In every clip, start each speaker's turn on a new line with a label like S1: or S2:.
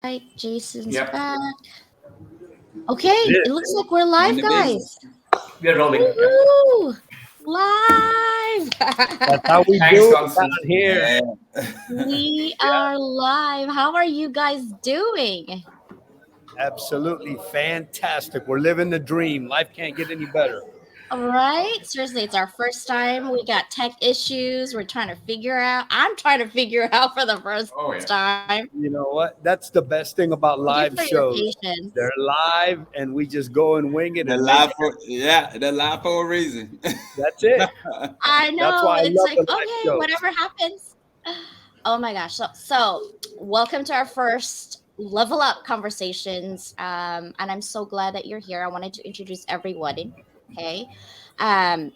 S1: Right, Jason's
S2: Yep,
S1: back. Okay, it looks like we're
S3: I'm in
S1: live,
S3: the business.
S1: guys.
S2: we're rolling. Yep.
S1: Woohoo! Live!
S4: That's how we
S2: Thanks,
S4: do it down
S2: Constance.
S4: here.
S3: Yeah.
S1: We are live. How are you guys doing?
S4: Absolutely fantastic. We're living the dream. Life can't get any better.
S1: All right. Seriously, it's our first time. We got tech issues. We're trying to figure out. I'm trying to figure out for the first
S2: Oh yeah.
S1: time.
S4: You know what? That's the best thing about
S1: Thank you
S4: live
S1: for your
S4: shows.
S1: patience.
S4: They're live and we just go and wing it
S3: The
S4: and make
S3: life
S4: it
S3: for
S4: happen.
S3: yeah, the life for a reason.
S4: That's it.
S1: I
S4: That's
S1: know.
S4: why I
S1: It's
S4: love
S1: like,
S4: the live
S1: okay,
S4: shows.
S1: whatever happens. Oh my gosh. So welcome to our first level up conversations. And I'm so glad that you're here. I wanted to introduce everybody. Okay. Um,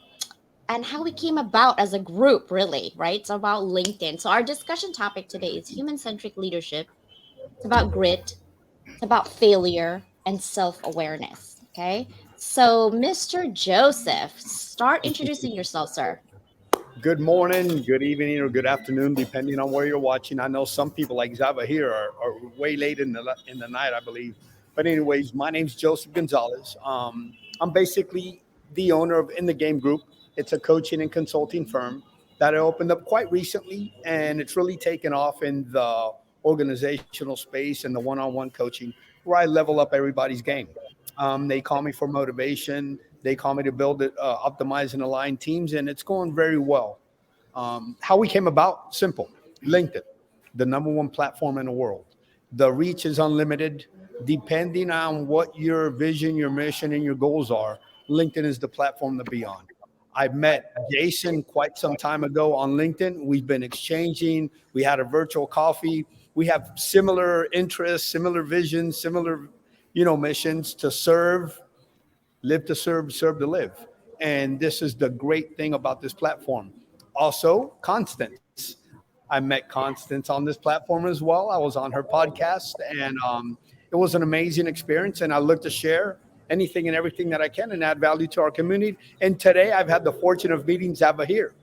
S1: and how we came about as a group, really, right? It's about LinkedIn. So our discussion topic today is human-centric leadership. It's about grit, it's about failure and self-awareness. Okay. So Mr. Joseph, start introducing yourself, sir.
S4: Good morning, good evening, or good afternoon, depending on where you're watching. I know some people like Zava here are way late in the night, I believe. But anyways, my name's Joseph Gonzalez. I'm basically the owner of In the Game Group. It's a coaching and consulting firm that I opened up quite recently, and it's really taken off in the organizational space and the one-on-one coaching, where I level up everybody's game. They call me for motivation. They call me to build it, optimize and align teams, and it's going very well. How we came about? Simple. LinkedIn, the number one platform in the world. The reach is unlimited. Depending on what your vision, your mission, and your goals are, LinkedIn is the platform to be on. I met Jason quite some time ago on LinkedIn. We've been exchanging. We had a virtual coffee. We have similar interests, similar visions, similar, missions to serve, live to serve, serve to live. And this is the great thing about this platform. Also, Constance. I met Constance on this platform as well. I was on her podcast, and it was an amazing experience. And I look to share anything and everything that I can and add value to our community. And today, I've had the fortune of meeting Zaba here.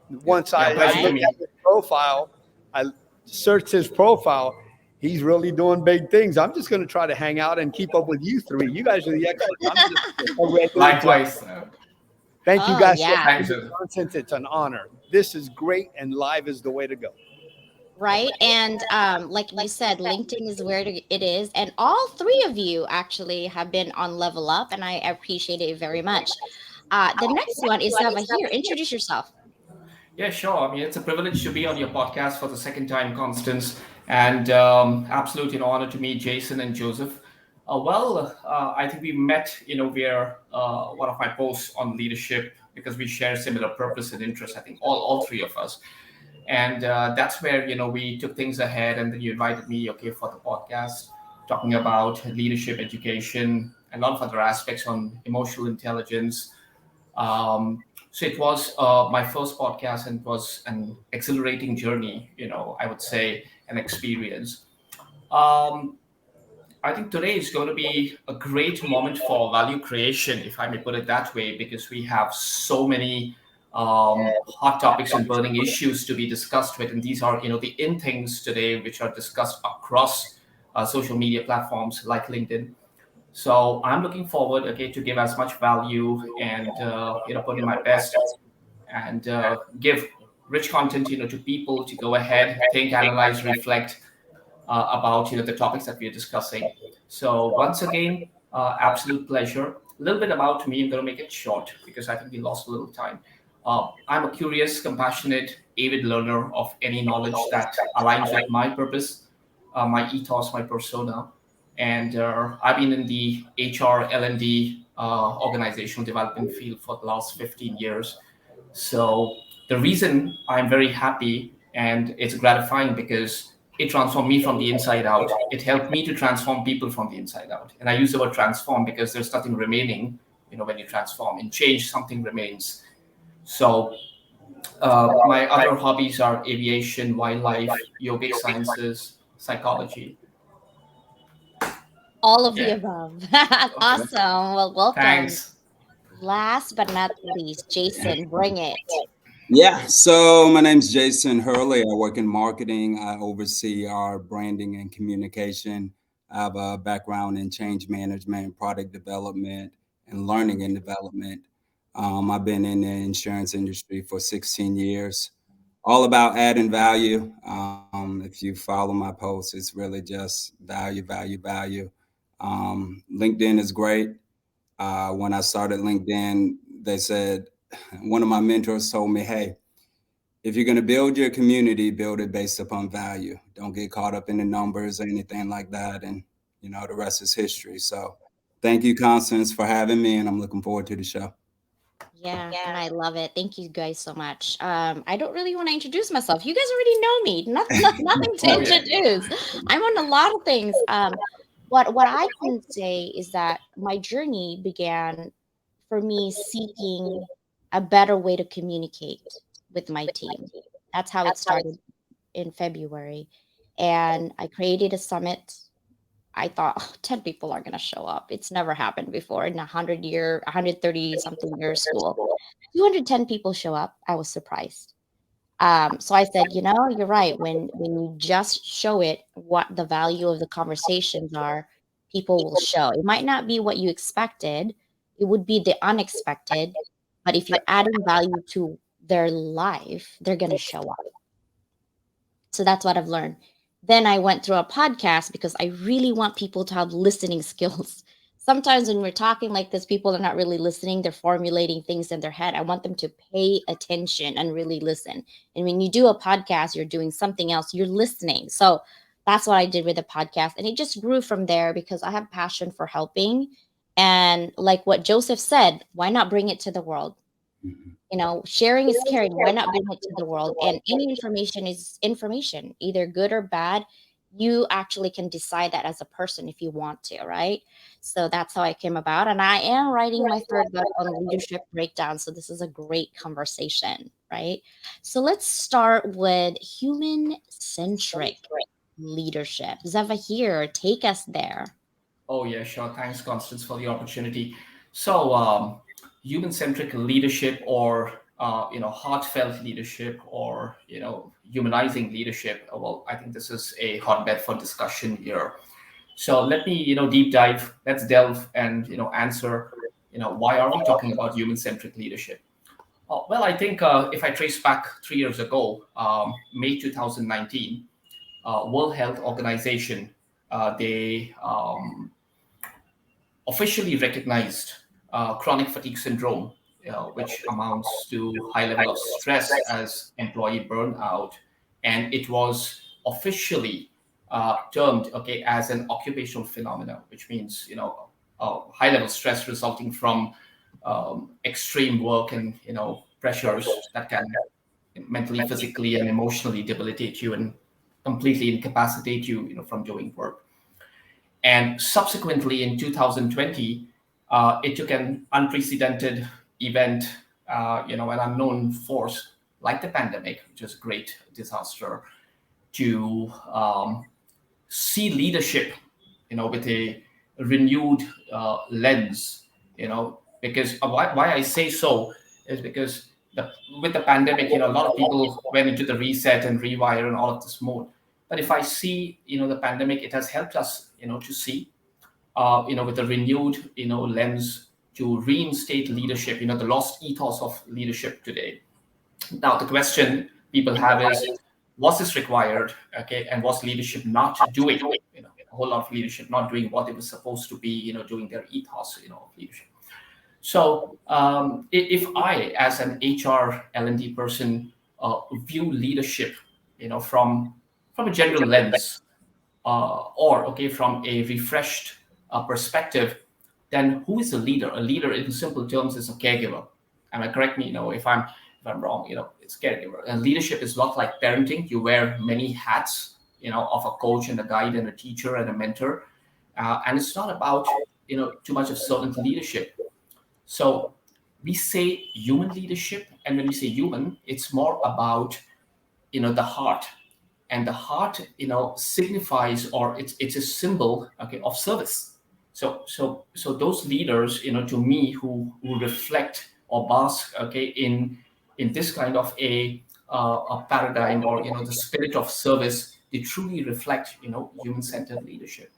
S3: Yeah.
S4: Once
S2: Yeah,
S4: I
S2: pleasure to
S1: Right?
S4: looked
S2: meet.
S4: at his profile, I searched his profile. He's really doing big things. I'm just going to try to hang out and keep up with you three. You guys are the experts. I'm just a regular Joe.
S2: Likewise.
S4: Thank you
S1: Oh,
S4: guys for
S1: yeah.
S2: Thanks,
S4: having me,
S2: Joseph.
S4: Constance. It's an honor. This is great, and live is the way to go.
S1: Right. And like you said, LinkedIn is where it is. And all three of you actually have been on Level Up, and I appreciate it very much. The next one is Zava here. Introduce yourself.
S2: Yeah, sure. I mean, it's a privilege to be on your podcast for the second time, Constance, and absolutely an honor to meet Jason and Joseph. I think we met, via one of my posts on leadership because we share similar purpose and interest. I think all three of us, and that's where we took things ahead. And then you invited me, okay, for the podcast, talking about leadership, education, and a lot of other aspects on emotional intelligence. So it was my first podcast, and it was an exhilarating journey, I would say, an experience. Um, I think today is going to be a great moment for value creation, if I may put it that way, because we have so many hot topics and burning issues to be discussed with. And these are, the in things today, which are discussed across social media platforms like LinkedIn. So I'm looking forward, okay, to give as much value and put in my best and give rich content, to people to go ahead, think, analyze, reflect about the topics that we are discussing. So once again, absolute pleasure. A little bit about me. I'm going to make it short because I think we lost a little time. I'm a curious, compassionate, avid learner of any knowledge that aligns with my purpose, my ethos, my persona. And I've been in the HR, L&D, organizational development field for the last 15 years. So the reason I'm very happy and it's gratifying because it transformed me from the inside out. It helped me to transform people from the inside out. And I use the word transform because there's nothing remaining, when you transform. In change, something remains. So my other hobbies are aviation, wildlife, yogic sciences, psychology.
S1: All of the
S2: Yeah.
S1: above.
S2: Okay.
S1: Awesome. Well, welcome.
S2: Thanks.
S1: Last but not least, Jason, bring it.
S3: Yeah, so my name's Jason Hurley. I work in marketing. I oversee our branding and communication. I have a background in change management, product development, and learning and development. I've been in the insurance industry for 16 years, all about adding value. If you follow my posts, it's really just value, value, value. LinkedIn is great. When I started LinkedIn, they said, one of my mentors told me, hey, if you're going to build your community, build it based upon value. Don't get caught up in the numbers or anything like that. And, the rest is history. So thank you, Constance, for having me. And I'm looking forward to the show.
S1: Yeah, and I love it. Thank you guys so much. I don't really want to introduce myself. You guys already know me. Nothing to
S2: Oh yeah.
S1: introduce. I'm on a lot of things. What I can say is that my journey began for me seeking a better way to communicate with my team. That's how it started in February, and I created a summit. I thought, oh, 10 people are going to show up. It's never happened before in 130 something year school. 210 people show up. I was surprised. So I said, you're right. When you just show it what the value of the conversations are, people will show. It might not be what you expected. It would be the unexpected. But if you're adding value to their life, they're going to show up. So that's what I've learned. Then I went through a podcast because I really want people to have listening skills. Sometimes when we're talking like this, people are not really listening. They're formulating things in their head. I want them to pay attention and really listen. And when you do a podcast, you're doing something else, you're listening. So that's what I did with the podcast. And it just grew from there because I have passion for helping. And like what Joseph said, why not bring it to the world?
S3: Mhm.
S1: Sharing is caring. Why not bring it to the world? And any information is information, either good or bad. You actually can decide that as a person if you want to, right? So that's how I came about. And I am writing my third book on leadership breakdown. So this is a great conversation, right? So let's start with human centric leadership. Zeva here, take us there.
S2: Oh, yeah, sure. Thanks, Constance, for the opportunity. So, human-centric leadership, or heartfelt leadership, or humanizing leadership. Well, I think this is a hotbed for discussion here. So let me, deep dive. Let's delve and answer. Why are we talking about human-centric leadership? Well, I think if I trace back 3 years ago, May 2019, World Health Organization, they officially recognized chronic fatigue syndrome, which amounts to high level of stress as employee burnout, and it was officially termed, okay, as an occupational phenomenon, which means high level stress resulting from extreme work and pressures that can mentally, physically, and emotionally debilitate you and completely incapacitate you, from doing work. And subsequently, in 2020, it took an unprecedented event, an unknown force like the pandemic, which is a great disaster, to see leadership, with a renewed lens, because why I say so is because with the pandemic, a lot of people went into the reset and rewire and all of this mode. But if I see, the pandemic, it has helped us, to see with a renewed, lens to reinstate leadership, the lost ethos of leadership today. Now, the question people have is, was this required? Okay, and was leadership not doing, a whole lot of leadership not doing what it was supposed to be, doing their ethos, of leadership. So, if I, as an HR L&D person, view leadership, from a general lens, or okay, from a refreshed perspective, then who is a leader? A leader, in simple terms, is a caregiver. And correct me, if I'm wrong. It's caregiver. And leadership is not like parenting. You wear many hats, of a coach and a guide and a teacher and a mentor, and it's not about too much of servant leadership. So we say human leadership, and when we say human, it's more about the heart, and the heart signifies, or it's a symbol, okay, of service. So those leaders, to me, who reflect or bask, okay, in in this kind of a paradigm, or the spirit of service, they truly reflect human-centered leadership.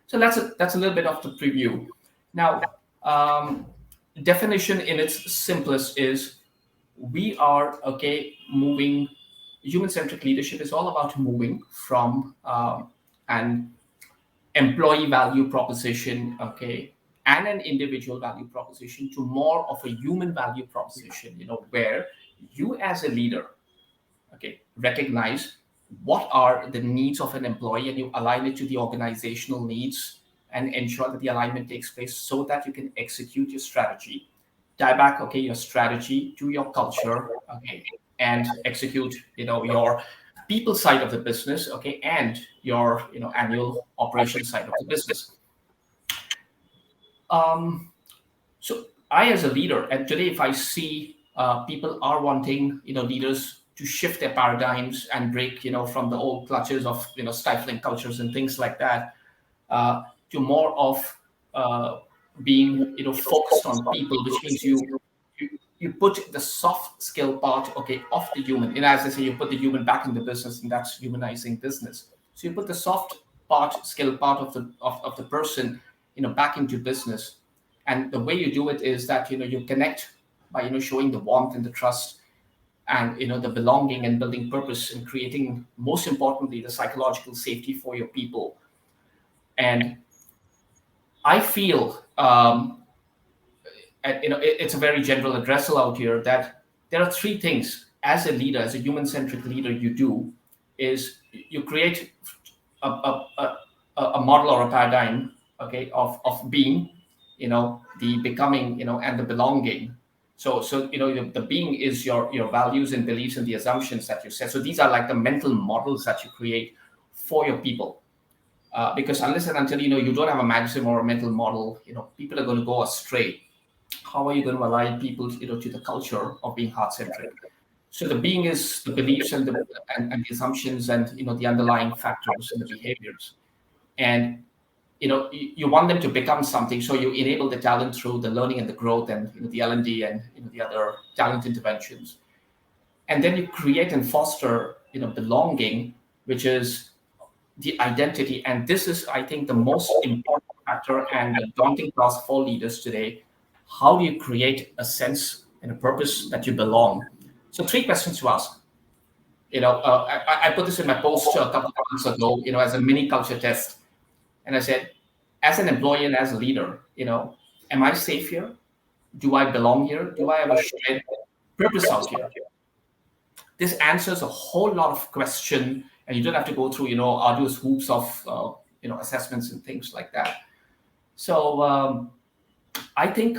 S2: So that's a little bit of the preview. Now, definition in its simplest is, we are moving. Human-centric leadership is all about moving from an employee value proposition, and an individual value proposition, to more of a human value proposition, where you as a leader, recognize what are the needs of an employee, and you align it to the organizational needs, and ensure that the alignment takes place so that you can execute your strategy, tie back your strategy to your culture, and execute your people side of the business, and your annual operation side of the business. So I, as a leader, and today, if I see people are wanting, leaders to shift their paradigms and break, from the old clutches of, stifling cultures and things like that, to more of uh, being, focused on people, which means you put the soft skill part, of the human. And as I say, you put the human back in the business, and that's humanizing business. So you put the soft skill part of the person, back into business. And the way you do it is that you connect by showing the warmth and the trust, and the belonging, and building purpose, and creating, most importantly, the psychological safety for your people. And I feel, and it's a very general addressal out here, that there are three things as a leader, as a human-centric leader, you do is you create a model or a paradigm, of being, the becoming, and the belonging. So the being is your values and beliefs and the assumptions that you set. So these are like the mental models that you create for your people. Because unless and until you don't have a maxim or a mental model, people are going to go astray. How are you going to align people, to the culture of being heart-centric? So the being is the beliefs, and the assumptions, and the underlying factors and the behaviors. And you want them to become something, so you enable the talent through the learning and the growth, and the L&D, and the other talent interventions. And then you create and foster belonging, which is the identity. And this is, I think, the most important factor and the daunting task for leaders today. How do you create a sense and a purpose that you belong? So three questions to ask. I put this in my post a couple of months ago, as a mini culture test. And I said, as an employee and as a leader, am I safe here? Do I belong here? Do I have a shared purpose out here? This answers a whole lot of question, and you don't have to go through, arduous hoops of, assessments and things like that. So I think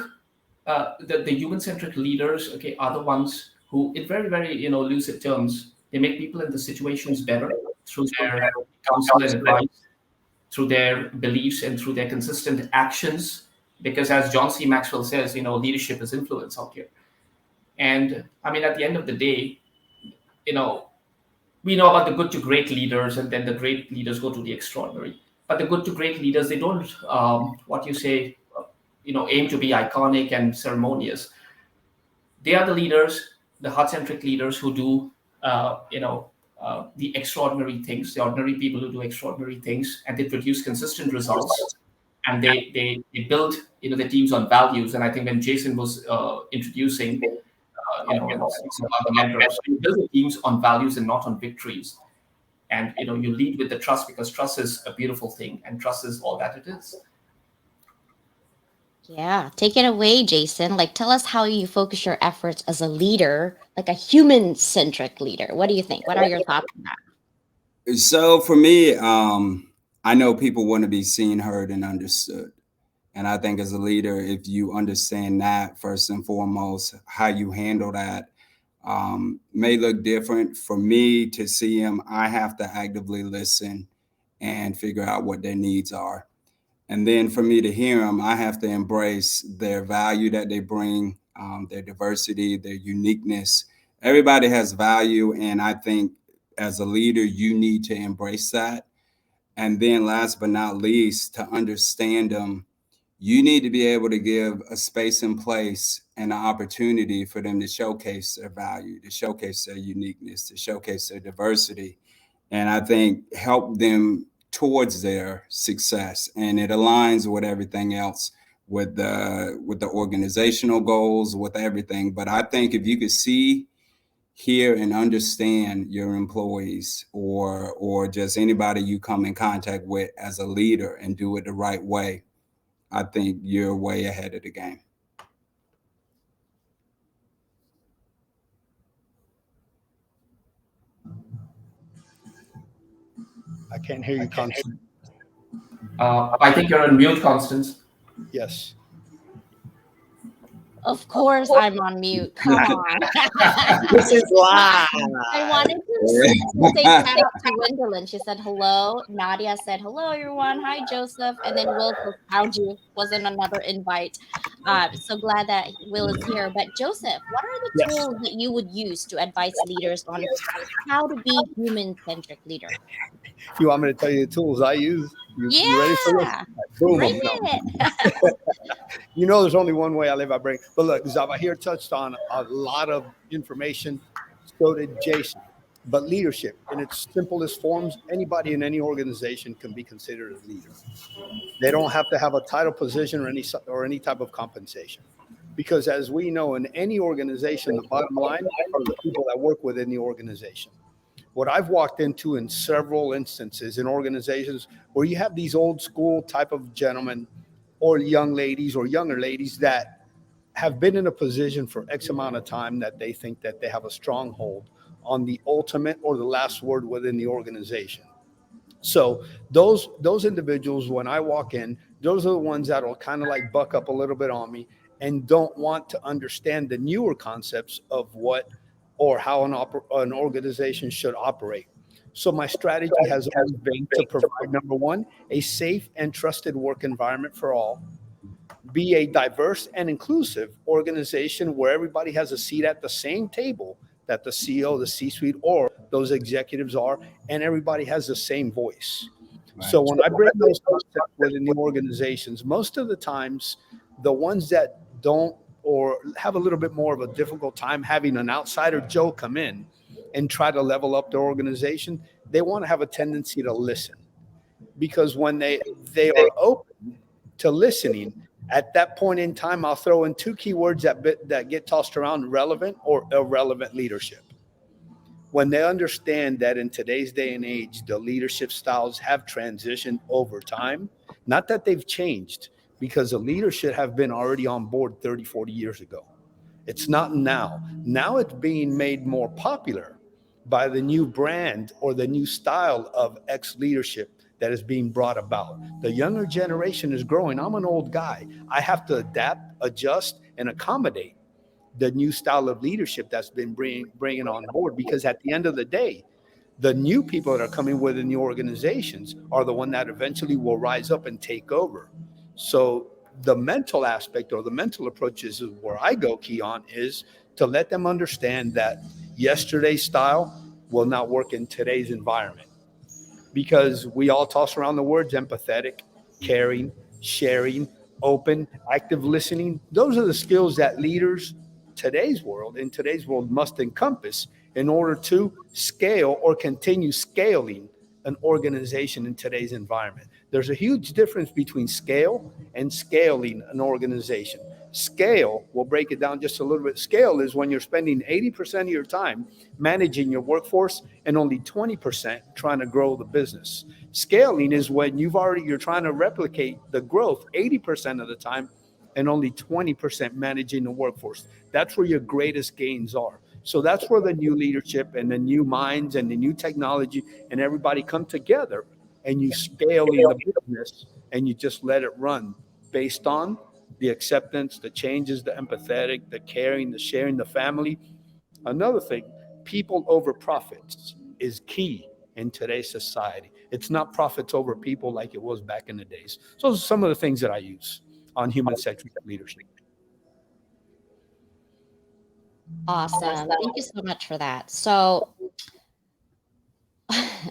S2: the human-centric leaders, are the ones who, in very, very, lucid terms, they make people in the situations better through their counsel and advice, through their beliefs, and through their consistent actions. Because as John C. Maxwell says, leadership is influence out here. And I mean, at the end of the day, you know, we know about the good to great leaders, and then the great leaders go to the extraordinary. But the good to great leaders, they don't, what you say, aim to be iconic and ceremonious. They are the leaders, the heart-centric leaders who do, the extraordinary things, the ordinary people who do extraordinary things, and they produce consistent results. And they build, the teams on values. And I think when Jason was introducing, about the mentors, you build the teams on values and not on victories. And you lead with the trust, because trust is a beautiful thing, and trust is all that it is.
S1: Yeah, take it away, Jason. Like, tell us how you focus your efforts as a leader, like a human-centric leader. What do you think? What are your thoughts on that?
S3: So for me, I know people want to be seen, heard, and understood. And I think as a leader, if you understand that first and foremost, how you handle that may look different. For me to see them, I have to actively listen and figure out what their needs are. And then for me to hear them, I have to embrace their value that they bring, their diversity, their uniqueness. Everybody has value. And I think as a leader, you need to embrace that. And then last but not least, to understand them, You need to be able to give a space and place and an opportunity for them to showcase their value, to showcase their uniqueness, to showcase their diversity, and I think help them towards their success. And it aligns with everything else, with the organizational goals, with everything. But I think if you could see, hear, and understand your employees, or just anybody you come in contact with as a leader, and do it the right way, I think you're way ahead of the game.
S4: I can't hear you, Constant.
S2: I think you're on mute, Constance.
S4: Yes.
S1: Of course, I'm on mute. Come on.
S4: This is live.
S1: I wanted to say shout out to Gwendolyn. She said hello. Nadia said hello, everyone. Hi, Joseph. And then Will found you was in another invite. So glad that Will is here. But Joseph, what are the
S4: Yes.
S1: tools that you would use to advise leaders on how to be human-centric leader?
S4: You want me to tell you the tools I use? You ready for this?
S1: Yeah,
S4: Boom
S1: bring
S4: them. No.
S1: it.
S4: You know, there's only one way I live. I bring. But look, Zavahir touched on a lot of information. So did Jason. But leadership, in its simplest forms, anybody in any organization can be considered a leader. They don't have to have a title position or any type of compensation. Because as we know, in any organization, the bottom line are the people that work within the organization. What I've walked into in several instances in organizations where you have these old school type of gentlemen or young ladies or younger ladies that have been in a position for X amount of time that they think that they have a stronghold on the ultimate or the last word within the organization. So those individuals, when I walk in, those are the ones that will kind of like buck up a little bit on me and don't want to understand the newer concepts of what or how an organization should operate. So my strategy has always been to provide, number one, a safe and trusted work environment for all, be a diverse and inclusive organization where everybody has a seat at the same table that the CEO, the C suite, or those executives are, and everybody has the same voice.
S3: Right.
S4: So when I bring those concepts within the organizations, most of the times, the ones that don't or have a little bit more of a difficult time having an outsider Joe come in and try to level up their organization, they want to have a tendency to listen, because when they are open to listening, at that point in time, I'll throw in two keywords that get tossed around: relevant or irrelevant leadership. When they understand that in today's day and age, the leadership styles have transitioned over time, not that they've changed, because the leadership have been already on board 30, 40 years ago. It's not now. Now it's being made more popular by the new brand or the new style of ex leadership that is being brought about. The younger generation is growing. I'm an old guy. I have to adapt, adjust, and accommodate the new style of leadership that's been bringing on board, because at the end of the day, the new people that are coming within the organizations are the one that eventually will rise up and take over. So the mental aspect or the mental approach is where I go key on, is to let them understand that yesterday's style will not work in today's environment, because we all toss around the words empathetic, caring, sharing, open, active listening. Those are the skills that leaders in today's world must encompass in order to scale or continue scaling an organization in today's environment. There's a huge difference between scale and scaling an organization. Scale, we'll break it down just a little bit. Scale is when you're spending 80% of your time managing your workforce and only 20% trying to grow the business. Scaling is when you're trying to replicate the growth 80% of the time and only 20% managing the workforce. That's where your greatest gains are. So that's where the new leadership and the new minds and the new technology and everybody come together, and you scaling the business and you just let it run based on the acceptance, the changes, the empathetic, the caring, the sharing, the family. Another thing, people over profits is key in today's society. It's not profits over people like it was back in the days. So those are some of the things that I use on human centric leadership.
S1: Awesome. Thank you so much for that. So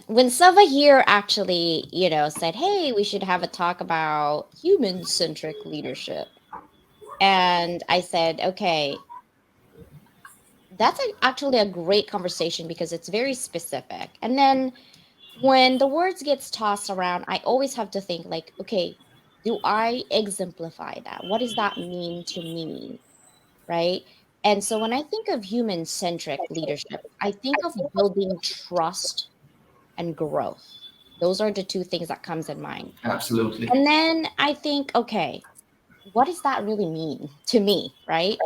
S1: when Sava here actually, said, "Hey, we should have a talk about human-centric leadership," and I said, "Okay, that's actually a great conversation because it's very specific." And then when the words gets tossed around, I always have to think like, okay, do I exemplify that? What does that mean to me, right? And so when I think of human-centric leadership, I think of building trust and growth. Those are the two things that comes in mind.
S2: Absolutely.
S1: And then I think, okay, what does that really mean to me, right?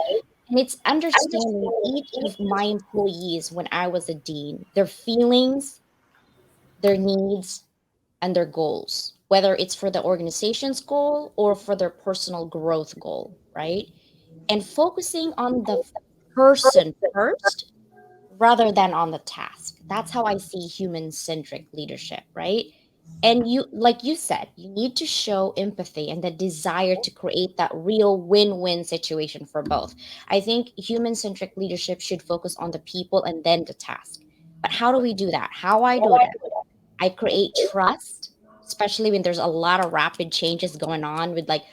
S1: And it's understanding each of my employees when I was a dean, their feelings, their needs, and their goals, whether it's for the organization's goal or for their personal growth goal, right? And focusing on the person first rather than on the task. That's how I see human centric leadership, right? And you, like you said, you need to show empathy and the desire to create that real win win situation for both. I think human centric leadership should focus on the people and then the task. But how do we do that? How I do that? I create trust, especially when there's a lot of rapid changes going on with like,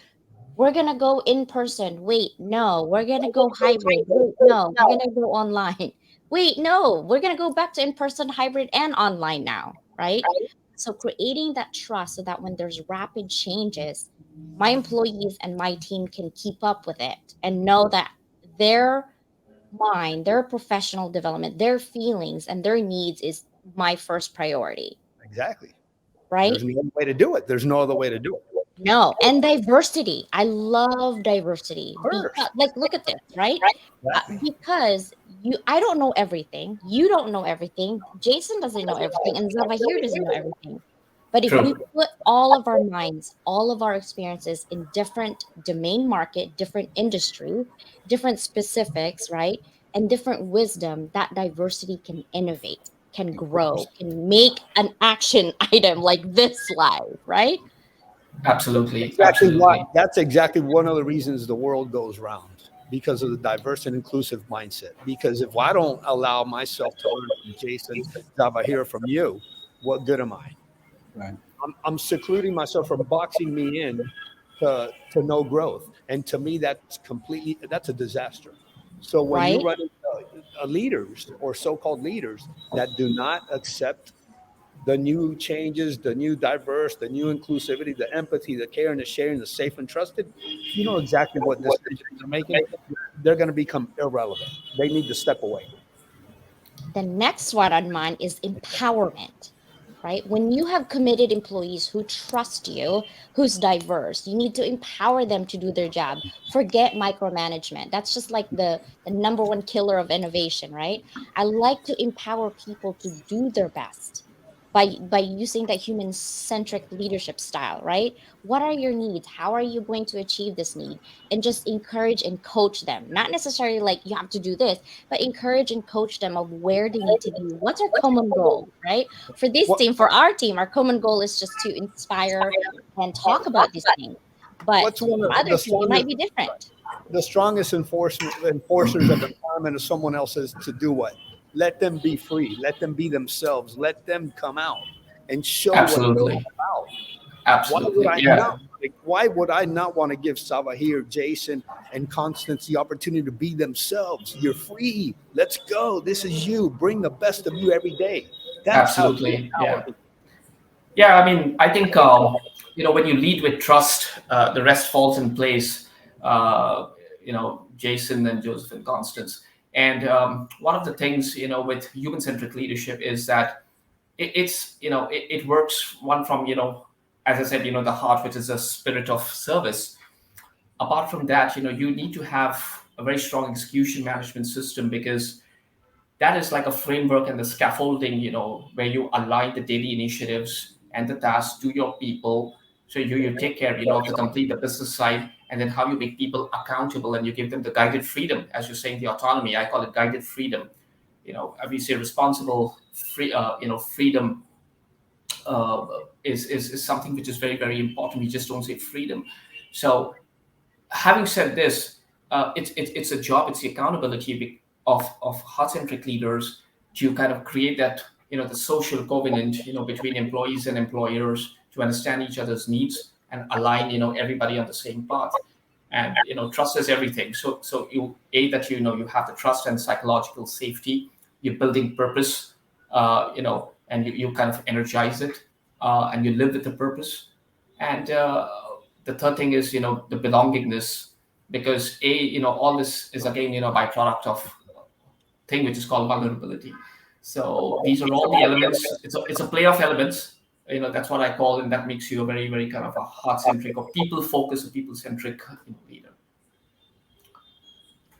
S1: we're gonna go in person. Wait, no, we're gonna go hybrid. Wait, no, we're gonna go online. Wait, no, we're gonna go back to in person, hybrid, and online now, right? So creating that trust so that when there's rapid changes, my employees and my team can keep up with it and know that their mind, their professional development, their feelings, and their needs is my first priority,
S4: Exactly.
S1: right?
S4: There's no other way to do it. There's no other way to do it.
S1: No, and diversity. I love diversity
S4: Of
S1: because,
S4: course.
S1: like, look at this, right?
S4: Exactly.
S1: Because I don't know everything. You don't know everything. Jason doesn't know everything, and Zava here doesn't know everything. But if we
S2: True.
S1: put all of our minds, all of our experiences in different domain market, different industry, different specifics, right, and different wisdom, that diversity can innovate, can
S4: Of course.
S1: grow, can make an action item like this live, right?
S2: Absolutely.
S4: Exactly why.
S2: Absolutely.
S4: That's exactly one of the reasons the world goes round, because of the diverse and inclusive mindset. Because if I don't allow myself to learn from Jason, Zava hear from you, what good am I?
S3: Right.
S4: I'm secluding myself from boxing me in to no growth. And to me, that's a disaster. So when you
S1: Right?
S4: run into leaders or so-called leaders that do not accept the new changes, the new diverse, the new inclusivity, the empathy, the care and the sharing, the safe and trusted, you know exactly what decisions they're making. They're going to become irrelevant. They need to step away.
S1: The next one on mine is empowerment, right? When you have committed employees who trust you, who's diverse, you need to empower them to do their job. Forget micromanagement. That's just like the number one killer of innovation, right? I like to empower people to do their best by using that human centric leadership style, right? What are your needs? How are you going to achieve this need? And just encourage and coach them. Not necessarily like you have to do this, but encourage and coach them of where they need to be. What's our common goal, right? For this
S4: What
S1: team, for our team, our common goal is just to inspire and talk about these things. But
S4: what's one
S1: for
S4: of
S1: other team, it might be different.
S4: the strongest enforcers of empowerment of someone else's to do what? Let them be free. Let them be themselves. Let them come out and show what they're
S2: Absolutely.
S4: about. Why would
S2: Absolutely.
S4: I
S2: Yeah.
S4: not? Why would I not want to give Sava here, Jason, and Constance the opportunity to be themselves? You're free. Let's go. This is you. Bring the best of you every day. That's how you
S2: Absolutely.
S4: empower
S2: Yeah.
S4: people.
S2: Yeah. I mean, I think when you lead with trust, the rest falls in place. Uh, Jason and Joseph and Constance. And one of the things with human-centric leadership is that it works one from as I said, the heart, which is a spirit of service. Apart from that, you need to have a very strong execution management system, because that is like a framework and the scaffolding, where you align the daily initiatives and the tasks to your people. So you take care, of the complete the business side, and then how you make people accountable and you give them the guided freedom, as you're saying, the autonomy. I call it guided freedom. We say responsible freedom uh, is something which is very, very important. We just don't say freedom. So having said this, it's a job, it's the accountability of heart-centric leaders to kind of create that the social covenant, between employees and employers to understand each other's needs and align, everybody on the same path. And trust is everything. So you that you have the trust and psychological safety. You're building purpose, and you kind of energize it, and you live with the purpose. And the third thing is the belongingness, because all this is again byproduct of thing which is called vulnerability. So these are all the elements. It's a play of elements. That's what I call, and that makes you a very, very kind of a heart centric or people focused, or people centric leader.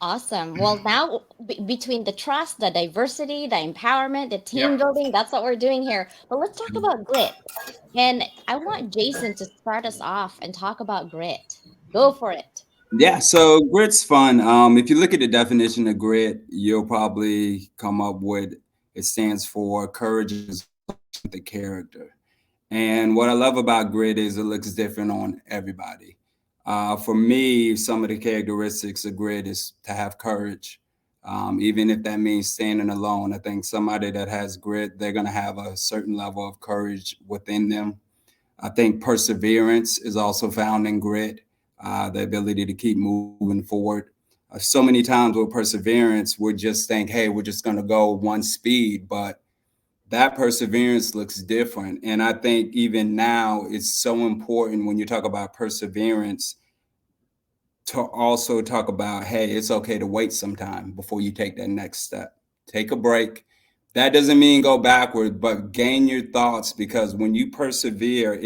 S1: Awesome. Well, now between the trust, the diversity, the empowerment, the team
S2: Yep.
S1: building, that's what we're doing here. But let's talk about grit. And I want Jason to start us off and talk about grit. Go for it.
S3: Yeah, so grit's fun. If you look at the definition of grit, you'll probably come up with it stands for courage is the character. And what I love about grit is it looks different on everybody. For me, some of the characteristics of grit is to have courage, even if that means standing alone. I think somebody that has grit, they're going to have a certain level of courage within them. I think perseverance is also found in grit, the ability to keep moving forward. So many times with perseverance, we just think, hey, we're just going to go one speed, but that perseverance looks different. And I think even now, it's so important when you talk about perseverance to also talk about, hey, it's okay to wait some time before you take that next step. Take a break. That doesn't mean go backward, but gain your thoughts, because when you persevere,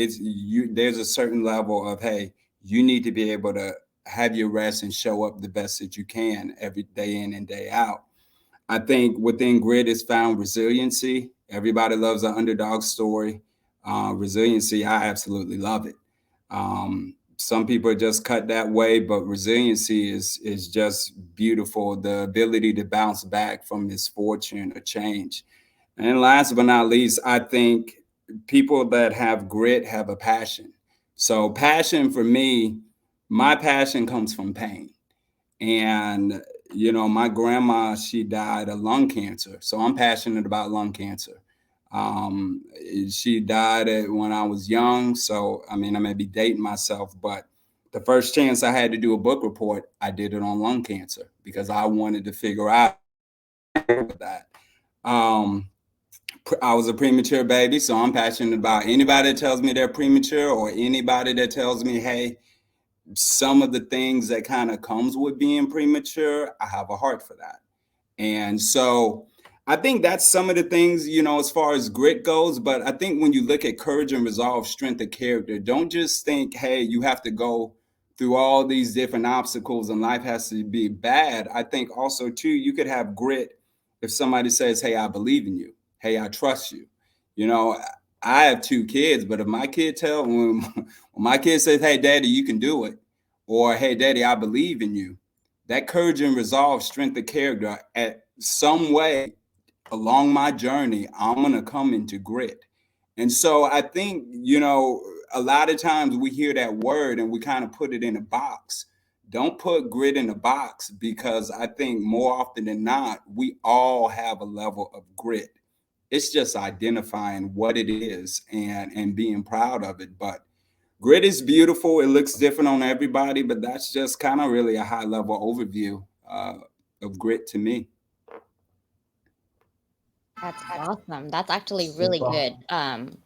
S3: there's a certain level of, hey, you need to be able to have your rest and show up the best that you can every day in and day out. I think within grit is found resiliency. Everybody loves an underdog story. Resiliency, I absolutely love it. Some people are just cut that way, but resiliency is just beautiful. The ability to bounce back from misfortune or change. And last but not least, I think people that have grit have a passion. So passion for me, my passion comes from pain. And my grandma, she died of lung cancer, so I'm passionate about lung cancer. um she died when I was young, so I mean, I may be dating myself, but the first chance I had to do a book report, I did it on lung cancer because I wanted to figure out that. um I was a premature baby, so I'm passionate about anybody that tells me they're premature, or anybody that tells me, hey, some of the things that kind of comes with being premature. I have a heart for that. And so I think that's some of the things, as far as grit goes. But I think when you look at courage and resolve, strength of character, don't just think, hey, you have to go through all these different obstacles and life has to be bad. I think also, too, you could have grit if somebody says, hey, I believe in you. Hey, I trust you. You know, I have two kids, but if my kid when my kid says, hey, daddy, you can do it, or hey, daddy, I believe in you, that courage and resolve, strength of character, at some way along my journey, I'm going to come into grit. And so I think, a lot of times we hear that word and we kind of put it in a box. Don't put grit in a box, because I think more often than not, we all have a level of grit. It's just identifying what it is and being proud of it. But grit is beautiful. It looks different on everybody, but that's just kind of really a high level overview of grit to me.
S1: That's awesome. That's actually really
S2: Super.
S1: good.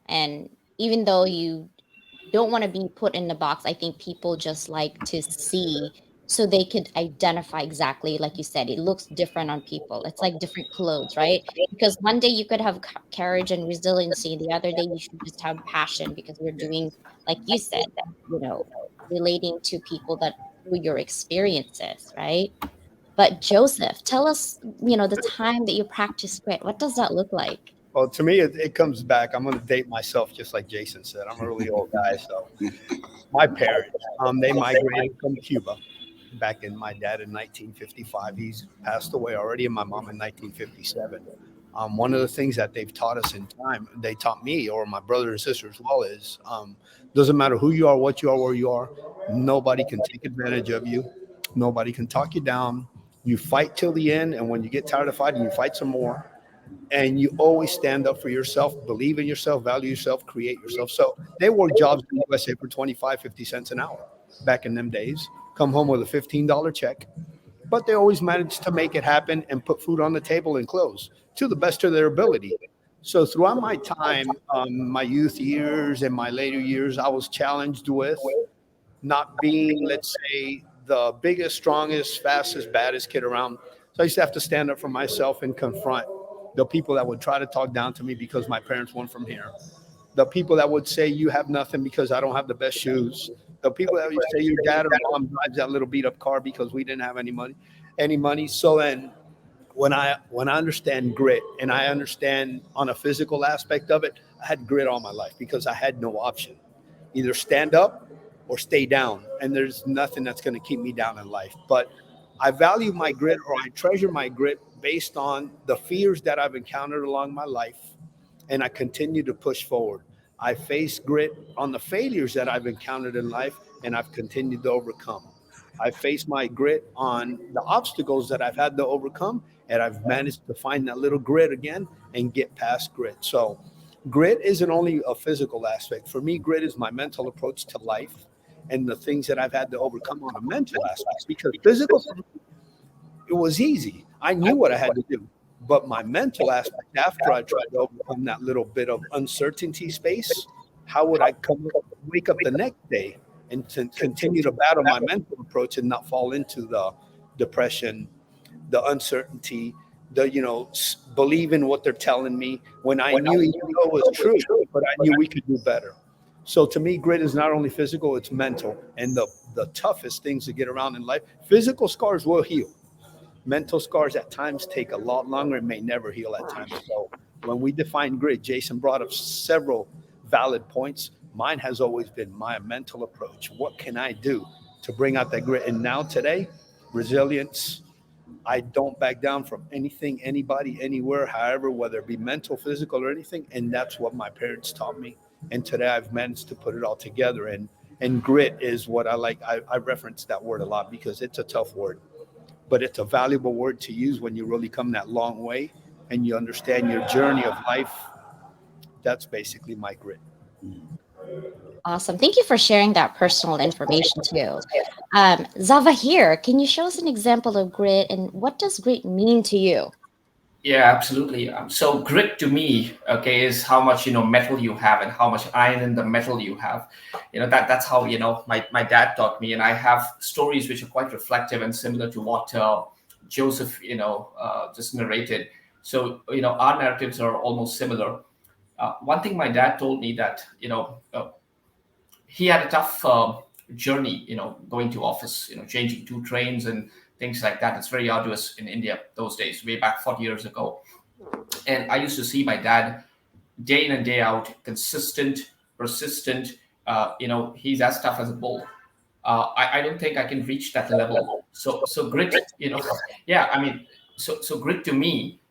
S1: And even though you don't want to be put in the box, I think people just like to see so they could identify exactly, like you said, it looks different on people. It's like different clothes, right? Because one day you could have courage and resiliency, the other day you should just have passion because you're doing, like you said, that, relating to people that through your experiences, right? But Joseph, tell us, the time that you practice grit. What does that look like?
S4: Well, to me, it comes back. I'm going to date myself, just like Jason said. I'm a really old guy, so my parents, they migrated from Cuba back in my dad in 1955. He's passed away already, and my mom in 1957. One of the things that they've taught us in time, they taught me or my brother and sister as well, is doesn't matter who you are, what you are, where you are, nobody can take advantage of you. Nobody can talk you down. You fight till the end, and when you get tired of fighting, you fight some more. and you always stand up for yourself, believe in yourself, value yourself, create yourself. So they work jobs in the USA for 25, 50 cents an hour back in them days, come home with a $15 check, but they always managed to make it happen and put food on the table and clothes to the best of their ability. So throughout my time, my youth years and my later years, I was challenged with not being, let's say, the biggest, strongest, fastest, baddest kid around. So I used to have to stand up for myself and confront the people that would try to talk down to me because my parents weren't from here. The people that would say you have nothing because I don't have the best shoes. The people that would say your dad or mom drives that little beat up car because we didn't have any money. So then when I understand grit and I understand on a physical aspect of it, I had grit all my life because I had no option. Either stand up or stay down. And there's nothing that's going to keep me down in life. But I value my grit or I treasure my grit based on the fears that I've encountered along my life, and I continue to push forward. I face grit on the failures that I've encountered in life, and I've continued to overcome. I face my grit on the obstacles that I've had to overcome, and I've managed to find that little grit again and get past grit. So, grit isn't only a physical aspect. For me, grit is my mental approach to life and the things that I've had to overcome on a mental aspect. Because physical, it was easy. I knew what I had to do. But my mental aspect, after I tried to overcome that little bit of uncertainty space, how would I wake up the next day and to continue to battle my mental approach and not fall into the depression, the uncertainty, the believe in what they're telling me when I knew even though it was true, but I knew we could do better. So to me, grit is not only physical, it's mental. And the toughest things to get around in life, physical scars will heal. Mental scars at times take a lot longer and may never heal at times. So when we define grit, Jason brought up several valid points. Mine has always been my mental approach. What can I do to bring out that grit? And now today, resilience. I don't back down from anything, anybody, anywhere, however, whether it be mental, physical, or anything. And that's what my parents taught me. And today I've managed to put it all together. And grit is what I like. I reference that word a lot because it's a tough word, but it's a valuable word to use when you really come that long way and you understand your journey of life. That's basically my grit.
S1: Awesome. Thank you for sharing that personal information too. Zavahir, can you show us an example of grit and what does grit mean to you?
S2: Yeah, absolutely. So grit to me, okay, is how much metal you have and how much iron in the metal you have. That's how my dad taught me, and I have stories which are quite reflective and similar to what Joseph just narrated. So our narratives are almost similar. One thing my dad told me that he had a tough journey, going to office, changing two trains and things like that. It's very arduous in India those days, way back 40 years ago. And I used to see my dad day in and day out, consistent, persistent. He's as tough as a bull. I don't think I can reach that level. So grit, yeah. I mean, so grit to me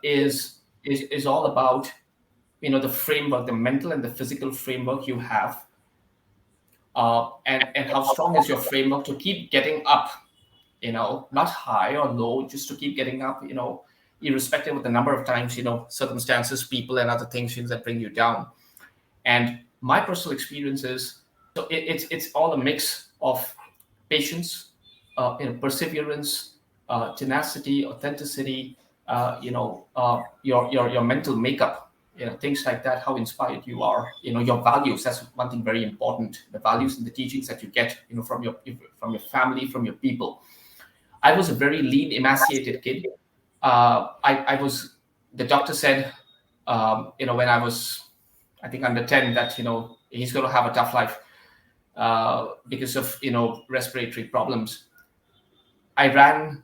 S2: is all about the framework, the mental and the physical framework you have, and how strong is your framework to keep getting up, not high or low, just to keep getting up, irrespective of the number of times, circumstances, people, and other things that bring you down. And my personal experience is, so it's all a mix of patience, perseverance, tenacity, authenticity, your mental makeup, things like that, how inspired you are, your values. That's one thing very important. The values and the teachings that you get, from your family, from your people. I was a very lean, emaciated kid. I was. The doctor said, when I was, I think, under 10, that he's going to have a tough life because of respiratory problems. I ran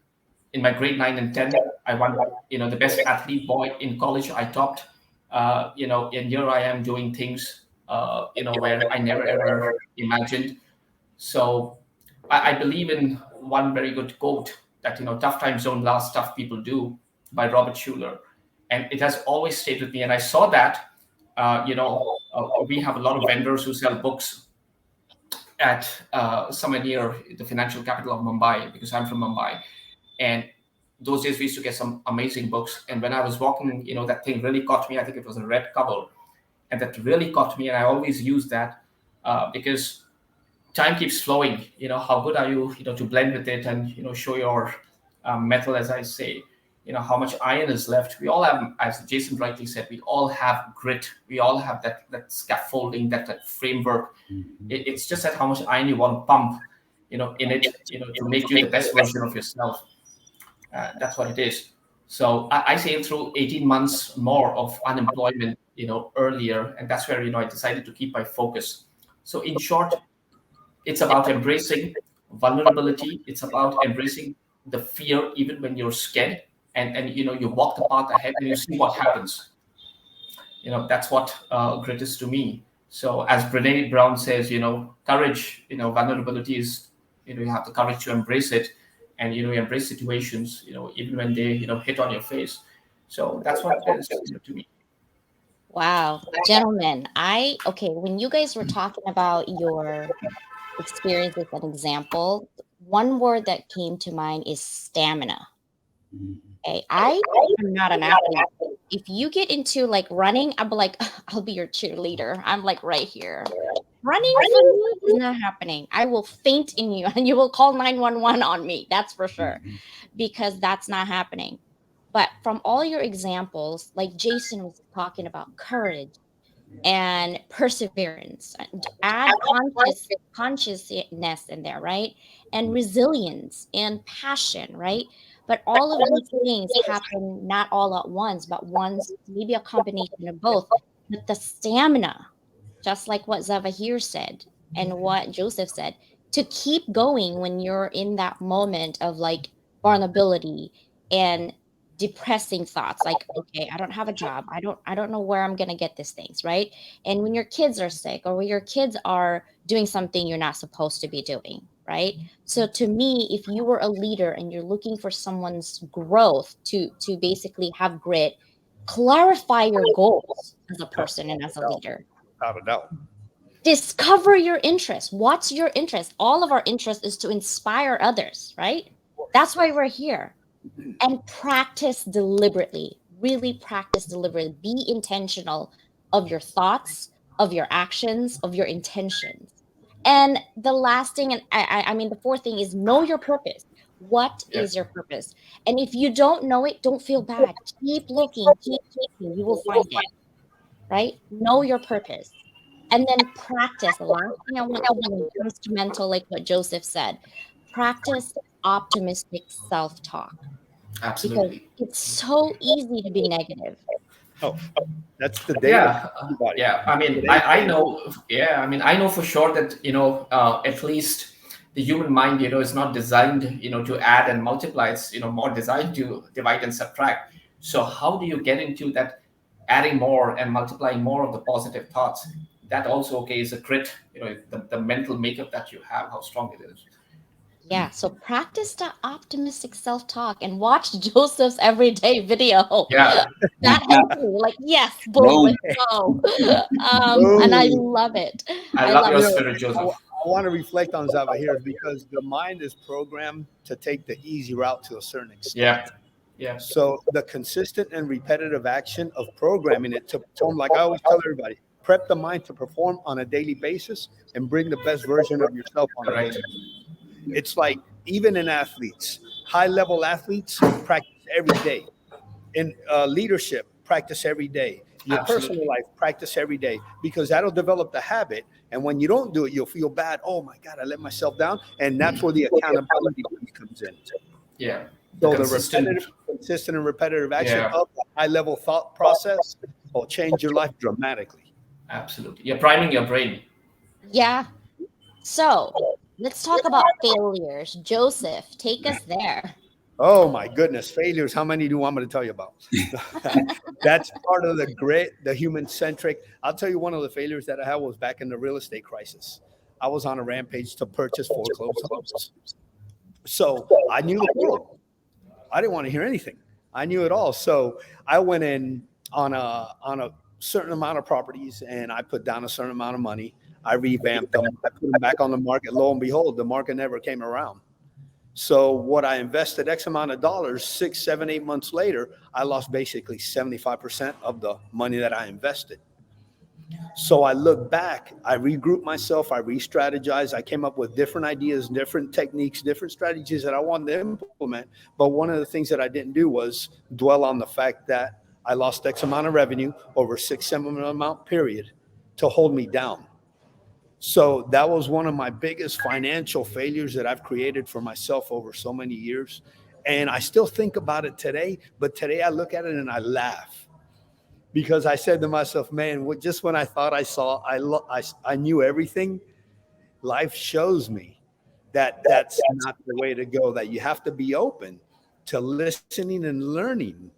S2: in my grade 9 and 10. I won, the best athlete boy in college. I topped, and here I am doing things, where I never ever imagined. So I believe in one very good quote that, tough times don't last, tough people do, by Robert Schuller. And it has always stayed with me. And I saw that, we have a lot of vendors who sell books at somewhere near the financial capital of Mumbai, because I'm from Mumbai. And those days we used to get some amazing books. And when I was walking, that thing really caught me. I think it was a red cover, and that really caught me. And I always use that because time keeps flowing. How good are you, to blend with it and show your metal, as I say. How much iron is left. We all have, as Jason rightly said, we all have grit. We all have that scaffolding, that framework. It's just that how much iron you want to pump, in it, to make you the best version of yourself. That's what it is. So I sailed through 18 months more of unemployment, earlier, and that's where I decided to keep my focus. So in short, it's about embracing vulnerability. It's about embracing the fear, even when you're scared, and you walk the path ahead and you see what happens. That's what grit is to me. So as Brene Brown says, courage, vulnerability is, you have the courage to embrace it, and you embrace situations, even when they hit on your face. So that's what it is, to me.
S1: Wow, gentlemen, okay, when you guys were talking about your experiences and example, one word that came to mind is stamina. Okay, I am not an athlete. If you get into like running, I'll be like, I'll be your cheerleader. I'm like right here. Running for me is not happening. I will faint in you and you will call 911 on me. That's for sure, because that's not happening. But from all your examples, like Jason was talking about courage and perseverance, and add consciousness in there, right? And resilience and passion, right? But all of these things happen not all at once, but once, maybe a combination of both. But the stamina, just like what Zavahir said and what Joseph said, to keep going when you're in that moment of like vulnerability and depressing thoughts, like, okay, I don't have a job, I don't know where I'm going to get these things, right? And when your kids are sick, or when your kids are doing something you're not supposed to be doing, right? So to me, if you were a leader and you're looking for someone's growth to basically have grit, clarify your goals as a person and as a leader.
S4: Without a doubt.
S1: Discover your interest. What's your interest? All of our interest is to inspire others, right? That's why we're here. And practice deliberately. Really practice deliberately. Be intentional of your thoughts, of your actions, of your intentions. And the last thing, and I mean, the fourth thing is know your purpose. What
S2: Yeah,
S1: is your purpose? And if you don't know it, don't feel bad. Keep looking, keep looking. You will find it, right? Know your purpose. And then practice. The last thing I want to do when it comes to mental, like what Joseph said, practice optimistic self talk, because
S2: absolutely.
S1: it's so easy to be negative.
S4: Oh, that's the daily
S2: Yeah,
S4: everybody.
S2: yeah. I mean,
S4: Today,
S2: I know. Yeah, I mean, I know for sure that at least the human mind, is not designed, to add and multiply. It's more designed to divide and subtract. So how do you get into that adding more and multiplying more of the positive thoughts? That also, okay, is a grit. The mental makeup that you have, how strong it is.
S1: Yeah, so practice that optimistic self talk and watch Joseph's everyday video.
S2: Yeah,
S1: That helped me. Like, yes, boom,
S3: No,
S1: let's go. And I
S4: boom.
S1: love it.
S2: I
S1: I
S2: love
S1: love
S2: your
S4: You
S1: it.
S4: know,
S2: spirit, Joseph.
S4: I want to reflect on Zava here because the mind is programmed to take the easy route to a certain extent.
S2: Yeah, yeah,
S4: So the consistent and repetitive action of programming it to perform, like I always tell everybody, prep the mind to perform on a daily basis and bring the best version of yourself on a
S2: correct.
S4: daily basis. It's like even in athletes, high level athletes practice every day. In leadership, practice every day. Your personal
S2: Absolutely.
S4: life, practice every day because that'll develop the habit. And when you don't do it, you'll feel bad. Oh my God, I let myself down. And that's where the accountability piece comes in.
S2: Yeah, the
S4: So the
S2: consistent.
S4: repetitive, consistent, and repetitive action
S2: Yeah,
S4: of the high level thought process will change your life dramatically.
S2: absolutely. You're priming your brain.
S1: Yeah. So let's talk about failures. Joseph, take us there.
S4: Oh my goodness, failures. How many do you want me to tell you about? That's part of the grit, the human centric. I'll tell you one of the failures that I had was back in the real estate crisis. I was on a rampage to purchase foreclosed homes. So I knew the world. I didn't want to hear anything. I knew it all. So I went in on a certain amount of properties and I put down a certain amount of money. I revamped them. I put them back on the market. Lo and behold, the market never came around. So what I invested X amount of dollars, 6, 7, 8 months later, I lost basically 75% of the money that I invested. So I look back, I regroup myself, I re-strategize, I came up with different ideas, different techniques, different strategies that I wanted to implement. But one of the things that I didn't do was dwell on the fact that I lost X amount of revenue over 6, 7 month period to hold me down. So that was one of my biggest financial failures that I've created for myself over so many years. And I still think about it today, but today I look at it and I laugh because I said to myself, man, just when I thought I knew everything, life shows me that that's not the way to go, that you have to be open to listening and learning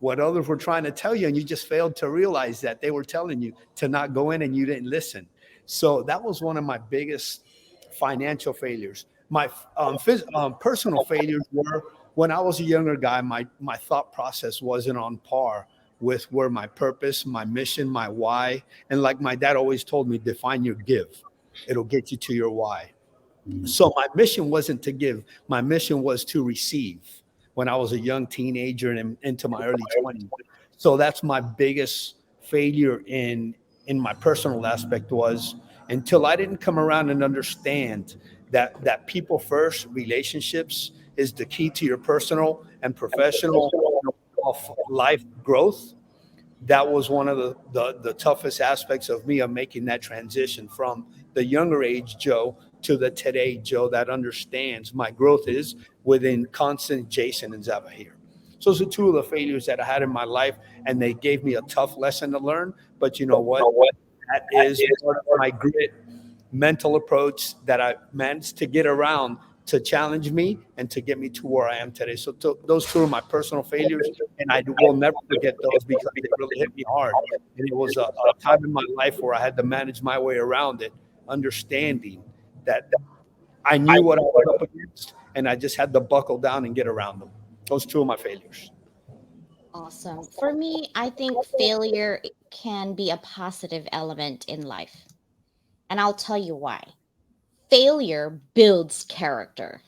S4: what others were trying to tell you, and you just failed to realize that they were telling you to not go in and you didn't listen. So that was one of my biggest financial failures. My personal failures were when I was a younger guy, my thought process wasn't on par with where my purpose, my mission, my why, and like my dad always told me, define your give. It'll get you to your why. So my mission wasn't to give. My mission was to receive when I was a young teenager and into my early 20s. So that's my biggest failure in my personal aspect was until I didn't come around and understand that people first relationships is the key to your personal and professional life growth. That was one of the toughest aspects of me of making that transition from the younger age Joe to the today Joe that understands my growth is within constant Jason and Zavahir. So those are two of the failures that I had in my life, and they gave me a tough lesson to learn. But you know what? That is part of my grit mental approach that I managed to get around to challenge me and to get me to where I am today. So those two are my personal failures, and I will never forget those because they really hit me hard. And it was a time in my life where I had to manage my way around it, understanding that I knew what I was up against, and I just had to buckle down and get around them. Those two are my failures.
S1: Awesome. For me, I think failure can be a positive element in life. And I'll tell you why. Failure builds character.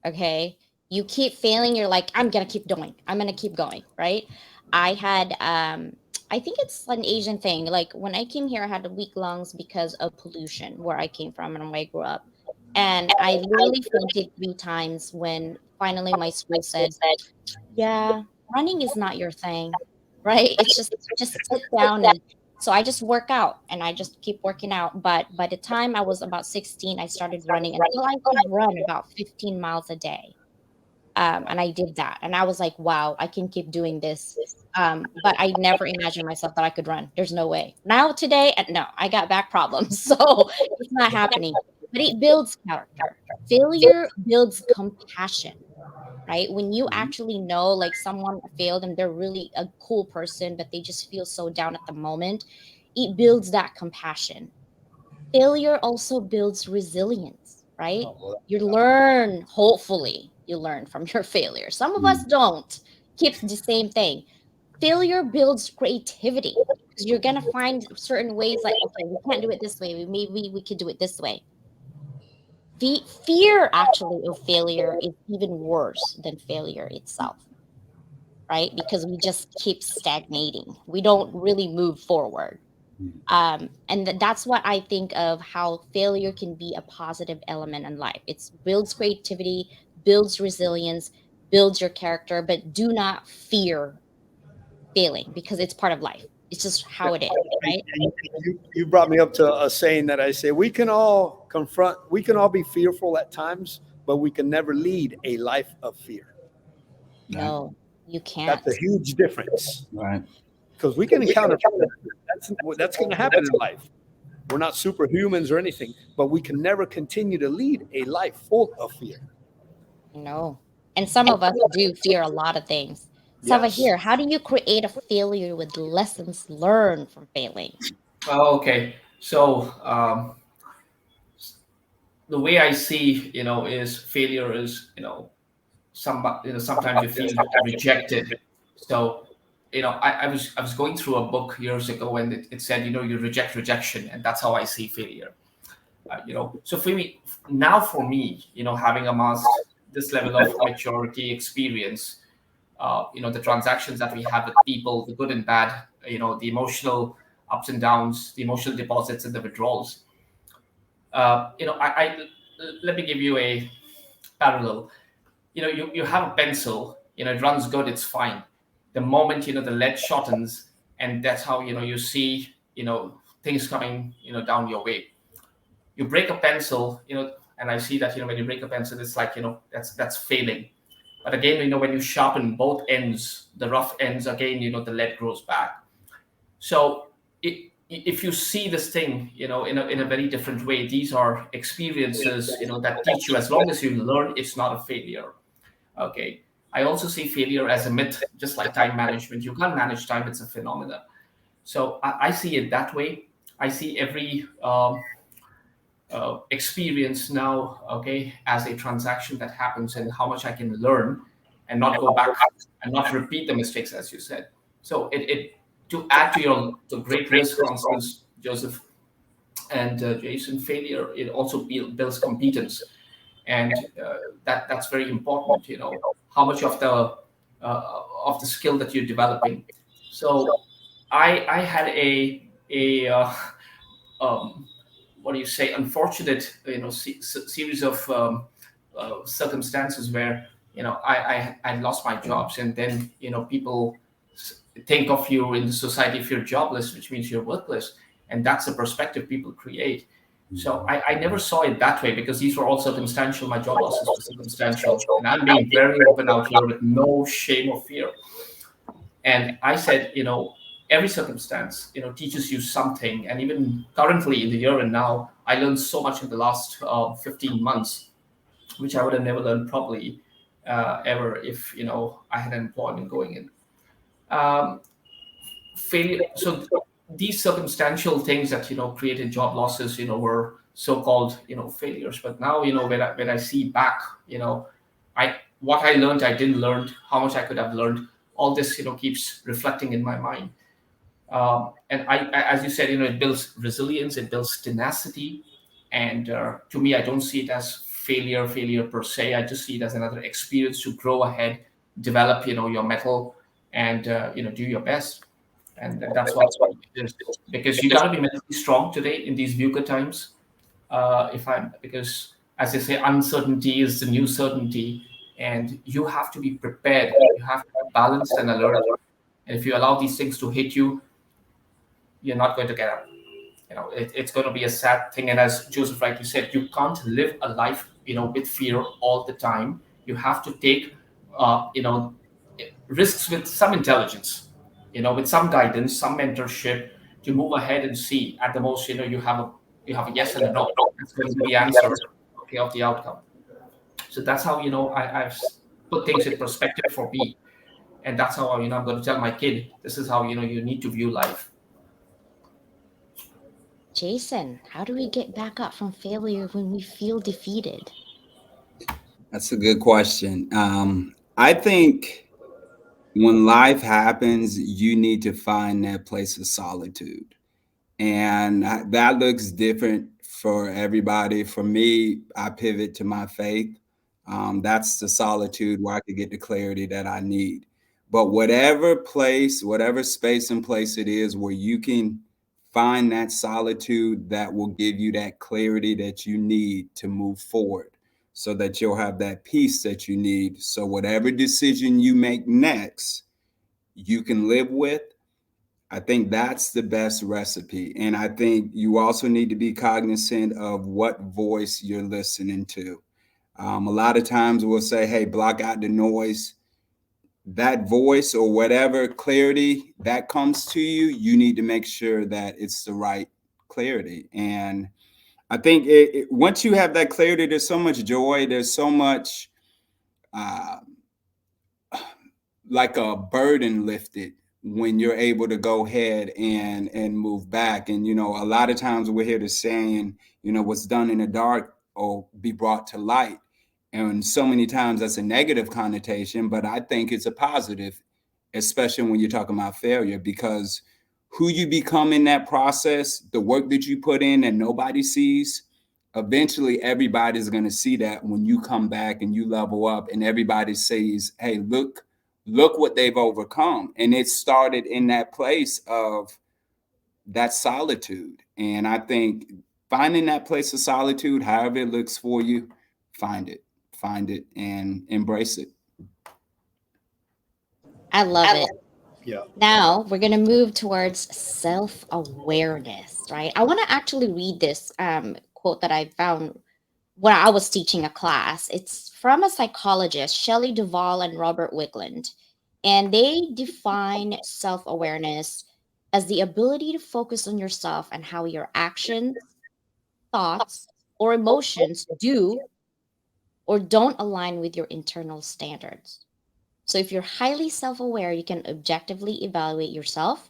S1: Okay. You keep failing, you're like, I'm gonna keep going. I'm gonna keep going, right? I had I think it's an Asian thing. Like when I came here, I had weak lungs because of pollution where I came from and where I grew up. And I literally fainted 3 times when finally my school said, yeah, running is not your thing, right? It's just sit down. And so I just work out and I just keep working out. But by the time I was about 16, I started running until I could run about 15 miles a day. And I did that, and I was like, wow, I can keep doing this. But I never imagined myself that I could run. There's no way. Now today, no, I got back problems, so it's not happening. But it builds character. Failure builds compassion, right? When you actually know like someone failed and they're really a cool person, but they just feel so down at the moment, it builds that compassion. Failure also builds resilience, right? You learn, hopefully, you learn from your failure. Some of us don't. Keeps the same thing. Failure builds creativity because you're gonna find certain ways like, okay, we can't do it this way. Maybe we could do it this way. The fear actually of failure is even worse than failure itself, right? Because we just keep stagnating. We don't really move forward. And that's what I think of how failure can be a positive element in life. It builds creativity, builds resilience, builds your character, but do not fear failing because it's part of life. It's just how it is, right?
S4: You brought me up to a saying that I say we can all be fearful at times, but we can never lead a life of fear.
S1: No, you
S4: That's
S1: can't.
S4: a huge difference
S3: Right.
S4: because we can encounter that's going to happen in life. We're not superhumans or anything, but we can never continue to lead a life full of fear.
S1: No. And some of us do fear a lot of things. Sava,
S4: Yes.
S1: here, how do you create a failure with lessons learned from failing?
S2: Oh, okay. So the way I see, is failure is, sometimes you feel rejected. So, I was going through a book years ago, and it said, you reject rejection, and that's how I see failure. So for me, having amassed this level of maturity, experience, the transactions that we have with people, the good and bad, the emotional ups and downs, the emotional deposits and the withdrawals. Let me give you a parallel. You have a pencil, it runs good, it's fine. The moment, the lead shortens, and that's how, you see, things coming, down your way. You break a pencil, and I see that, when you break a pencil, it's like, that's failing. But again, when you sharpen both ends, the rough ends, again, the lead grows back. So if you see this thing, in a very different way, these are experiences, that teach you. As long as you learn, it's not a failure. Okay. I also see failure as a myth, just like time management. You can't manage time; it's a phenomenon. So I see it that way. I see every experience now, okay, as a transaction that happens, and how much I can learn and not go back and not repeat the mistakes, as you said. So it to add to your to great risk, Constance, Joseph, and Jason, failure, it also builds competence, and that's very important. How much of the skill that you're developing. So I had a um, what do you say, unfortunate, series of circumstances where, I lost my jobs, and then, people think of you in the society, if you're jobless, which means you're worthless, and that's the perspective people create. So I never saw it that way, because these were all circumstantial. My job losses were circumstantial, and I'm being very open out here with no shame or fear. And I said, every circumstance, teaches you something. And even currently in the here and now, I learned so much in the last 15 months, which I would have never learned probably ever if, I had an employment going in. Um, Failure. So these circumstantial things that, created job losses, were so-called, failures. But now, when I see back, what I learned, I didn't learn, how much I could have learned. All this, keeps reflecting in my mind. And as you said, it builds resilience, it builds tenacity. And to me, I don't see it as failure per se. I just see it as another experience to grow ahead, develop, your metal, and do your best. And that's what it is. Because you got to be mentally strong today in these VUCA times. If I'm Because, as I say, uncertainty is the new certainty, and you have to be prepared. You have to be balanced and alert. And if you allow these things to hit you, you're not going to get up. It's going to be a sad thing. And as Joseph rightly said, you can't live a life, with fear all the time. You have to take, risks with some intelligence, with some guidance, some mentorship, to move ahead and see. At the most, you have a yes and a no. That's going to be the answer, okay, of the outcome. So that's how, I've put things in perspective for me. And that's how, I'm going to tell my kid, this is how, you need to view life.
S1: Jason, how do we get back up from failure when we feel defeated?
S3: That's a good question. I think when life happens, you need to find that place of solitude. And that looks different for everybody. For me, I pivot to my faith. That's the solitude where I could get the clarity that I need. But whatever place, whatever space and place it is where you can find that solitude, that will give you that clarity that you need to move forward, so that you'll have that peace that you need. So whatever decision you make next, you can live with. I think that's the best recipe. And I think you also need to be cognizant of what voice you're listening to. A lot of times we'll say, hey, block out the noise. That voice or whatever clarity that comes to you, you need to make sure that it's the right clarity. And I think once you have that clarity, there's so much joy. There's so much uh, like a burden lifted when you're able to go ahead and move back. And a lot of times we're here to saying, what's done in the dark will be brought to light. And so many times that's a negative connotation, but I think it's a positive, especially when you're talking about failure, because who you become in that process, the work that you put in that nobody sees, eventually everybody's going to see that when you come back and you level up and everybody says, hey, look what they've overcome. And it started in that place of that solitude. And I think finding that place of solitude, however it looks for you, find it, and embrace it.
S1: I love it.
S4: Yeah.
S1: Now we're going to move towards self awareness, right? I want to actually read this quote that I found when I was teaching a class. It's from a psychologist, Shelley Duvall and Robert Wigland. And they define self awareness as the ability to focus on yourself and how your actions, thoughts, or emotions do or don't align with your internal standards. So, if you're highly self aware, you can objectively evaluate yourself,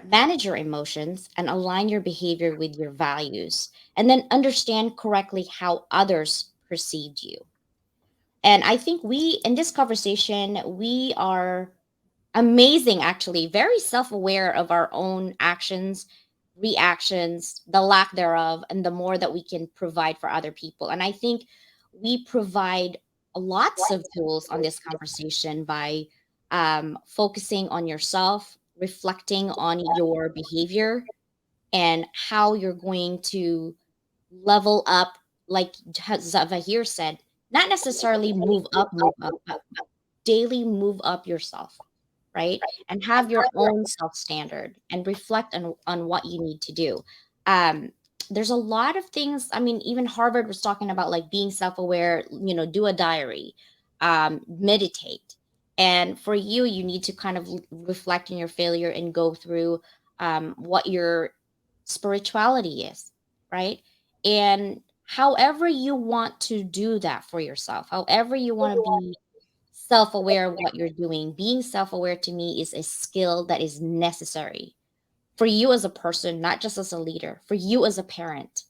S1: manage your emotions, and align your behavior with your values, and then understand correctly how others perceived you. And I think in this conversation, we are amazing, actually, very self aware of our own actions, reactions, the lack thereof, and the more that we can provide for other people. And I think we provide lots of tools on this conversation by focusing on yourself, reflecting on your behavior, and how you're going to level up, like Zavahir said, not necessarily move up, but daily move up yourself, right? And have your own self standard and reflect on what you need to do. Um, there's a lot of things. I mean, even Harvard was talking about like being self aware, do a diary, meditate. And for you, you need to kind of reflect on your failure and go through what your spirituality is, right? And however you want to do that for yourself, however you want to be self aware of what you're doing. Being self aware to me is a skill that is necessary for you as a person, not just as a leader, for you as a parent,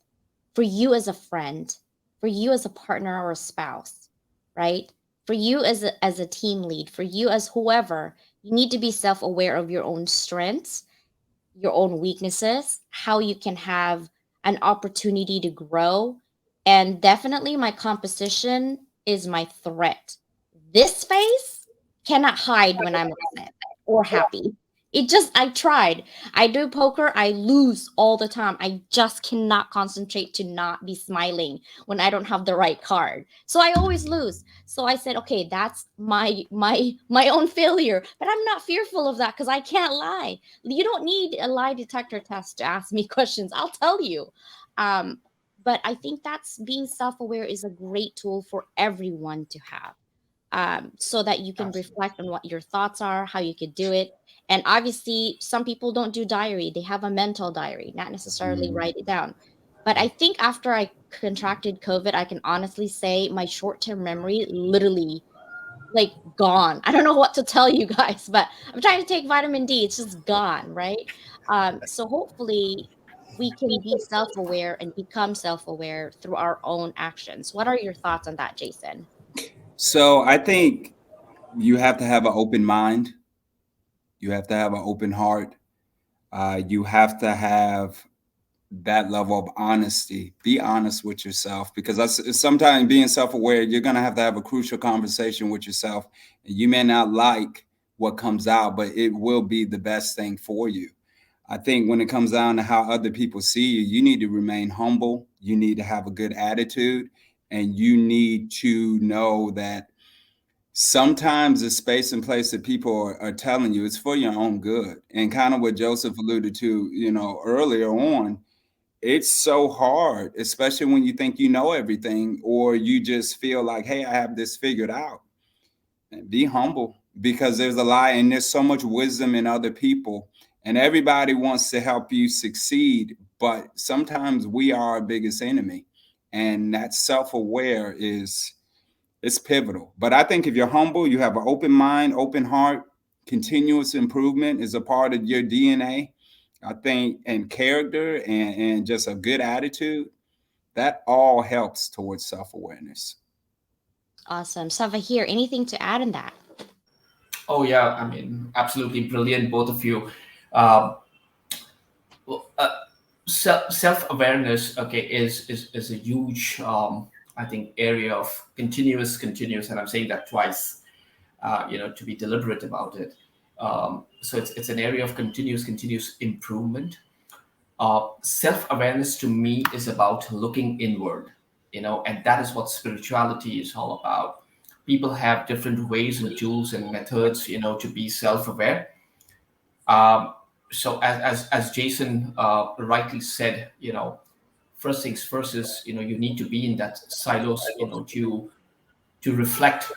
S1: for you as a friend, for you as a partner or a spouse, right? For you as a team lead, for you as whoever, you need to be self aware of your own strengths, your own weaknesses, how you can have an opportunity to grow. And definitely, my composition is my threat. This face cannot hide when I'm upset or happy. I tried. I do poker, I lose all the time. I just cannot concentrate to not be smiling when I don't have the right card. So I always lose. So I said, okay, that's my own failure. But I'm not fearful of that because I can't lie. You don't need a lie detector test to ask me questions. I'll tell you. Um, but I think that's being self aware is a great tool for everyone to have, so that you can
S2: Absolutely.
S1: reflect on what your thoughts are, how you could do it. And obviously, some people don't do diary, they have a mental diary, not necessarily
S3: Mm.
S1: write it down. But I think after I contracted COVID, I can honestly say my short term memory literally like gone. I don't know what to tell you guys, but I'm trying to take vitamin D. It's just gone, right? So hopefully we can be self-aware and become self-aware through our own actions. What are your thoughts on that, Jason?
S3: So I think you have to have an open mind. You have to have an open heart. You have to have that level of honesty. Be honest with yourself because that's sometimes being self-aware. You're gonna have a crucial conversation with yourself, and you may not like what comes out, but it will be the best thing for you. I think when it comes down to how other people see you, you need to remain humble. You need to have a good attitude, and you need to know that sometimes the space and place that people are telling you it's for your own good. And kind of what Joseph alluded to, earlier on, it's so hard, especially when you think you know everything or you just feel like, hey, I have this figured out. Be humble because there's a lie and there's so much wisdom in other people and everybody wants to help you succeed. But sometimes we are our biggest enemy. And that self-aware is it's pivotal. But I think if you're humble, you have an open mind, open heart, continuous improvement is a part of your DNA. I think, and character and just a good attitude, that all helps towards self awareness.
S1: Awesome. Sava here, anything to add in that?
S2: Oh yeah, I mean, absolutely brilliant, both of you. Uh, well, Self awareness, okay, is a huge, I think, area of continuous, and I'm saying that twice, to be deliberate about it. So it's an area of continuous improvement. Self awareness to me is about looking inward, and that is what spirituality is all about. People have different ways and tools and methods, to be self aware. Um, so as Jason rightly said, first things first is, you need to be in that silos, to reflect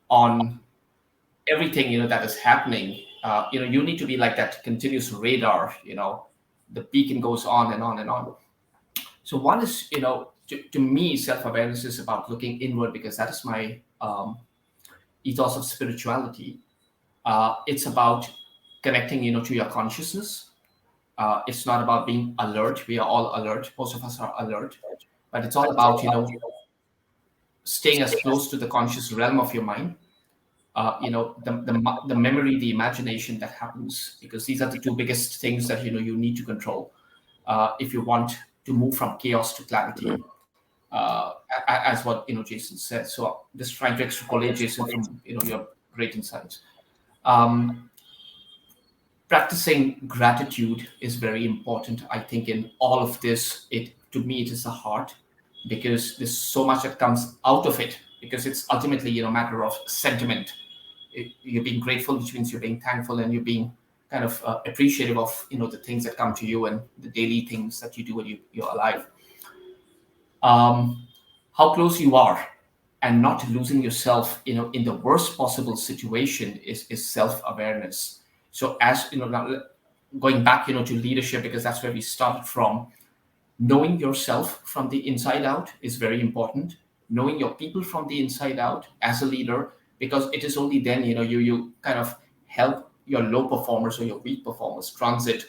S2: on everything, that is happening. You need to be like that continuous radar. The beacon goes on and on and on. So one is, to me, self-awareness is about looking inward, because that is my ethos of spirituality. It's about connecting, to your consciousness. It's not about being alert. We are all alert. Most of us are alert, but it's all about, staying as close to the conscious realm of your mind. The memory, the imagination that happens, because these are the two biggest things that, you need to control, if you want to move from chaos to clarity, as what, Jason said. So just trying to extrapolate, Jason, from, your great insights. Um, Practicing gratitude is very important, I think, in all of this. It To me, it is the heart, because there's so much that comes out of it, because it's ultimately, a matter of sentiment. You're being grateful, which means you're being thankful, and you're being kind of appreciative of, the things that come to you, and the daily things that you do when you're alive. um, how close you are, and not losing yourself, in the worst possible situation, is self-awareness. So as now, going back, to leadership, because that's where we started from. Knowing yourself from the inside out is very important. Knowing your people from the inside out as a leader, because it is only then, you kind of help your low performers or your weak performers transit,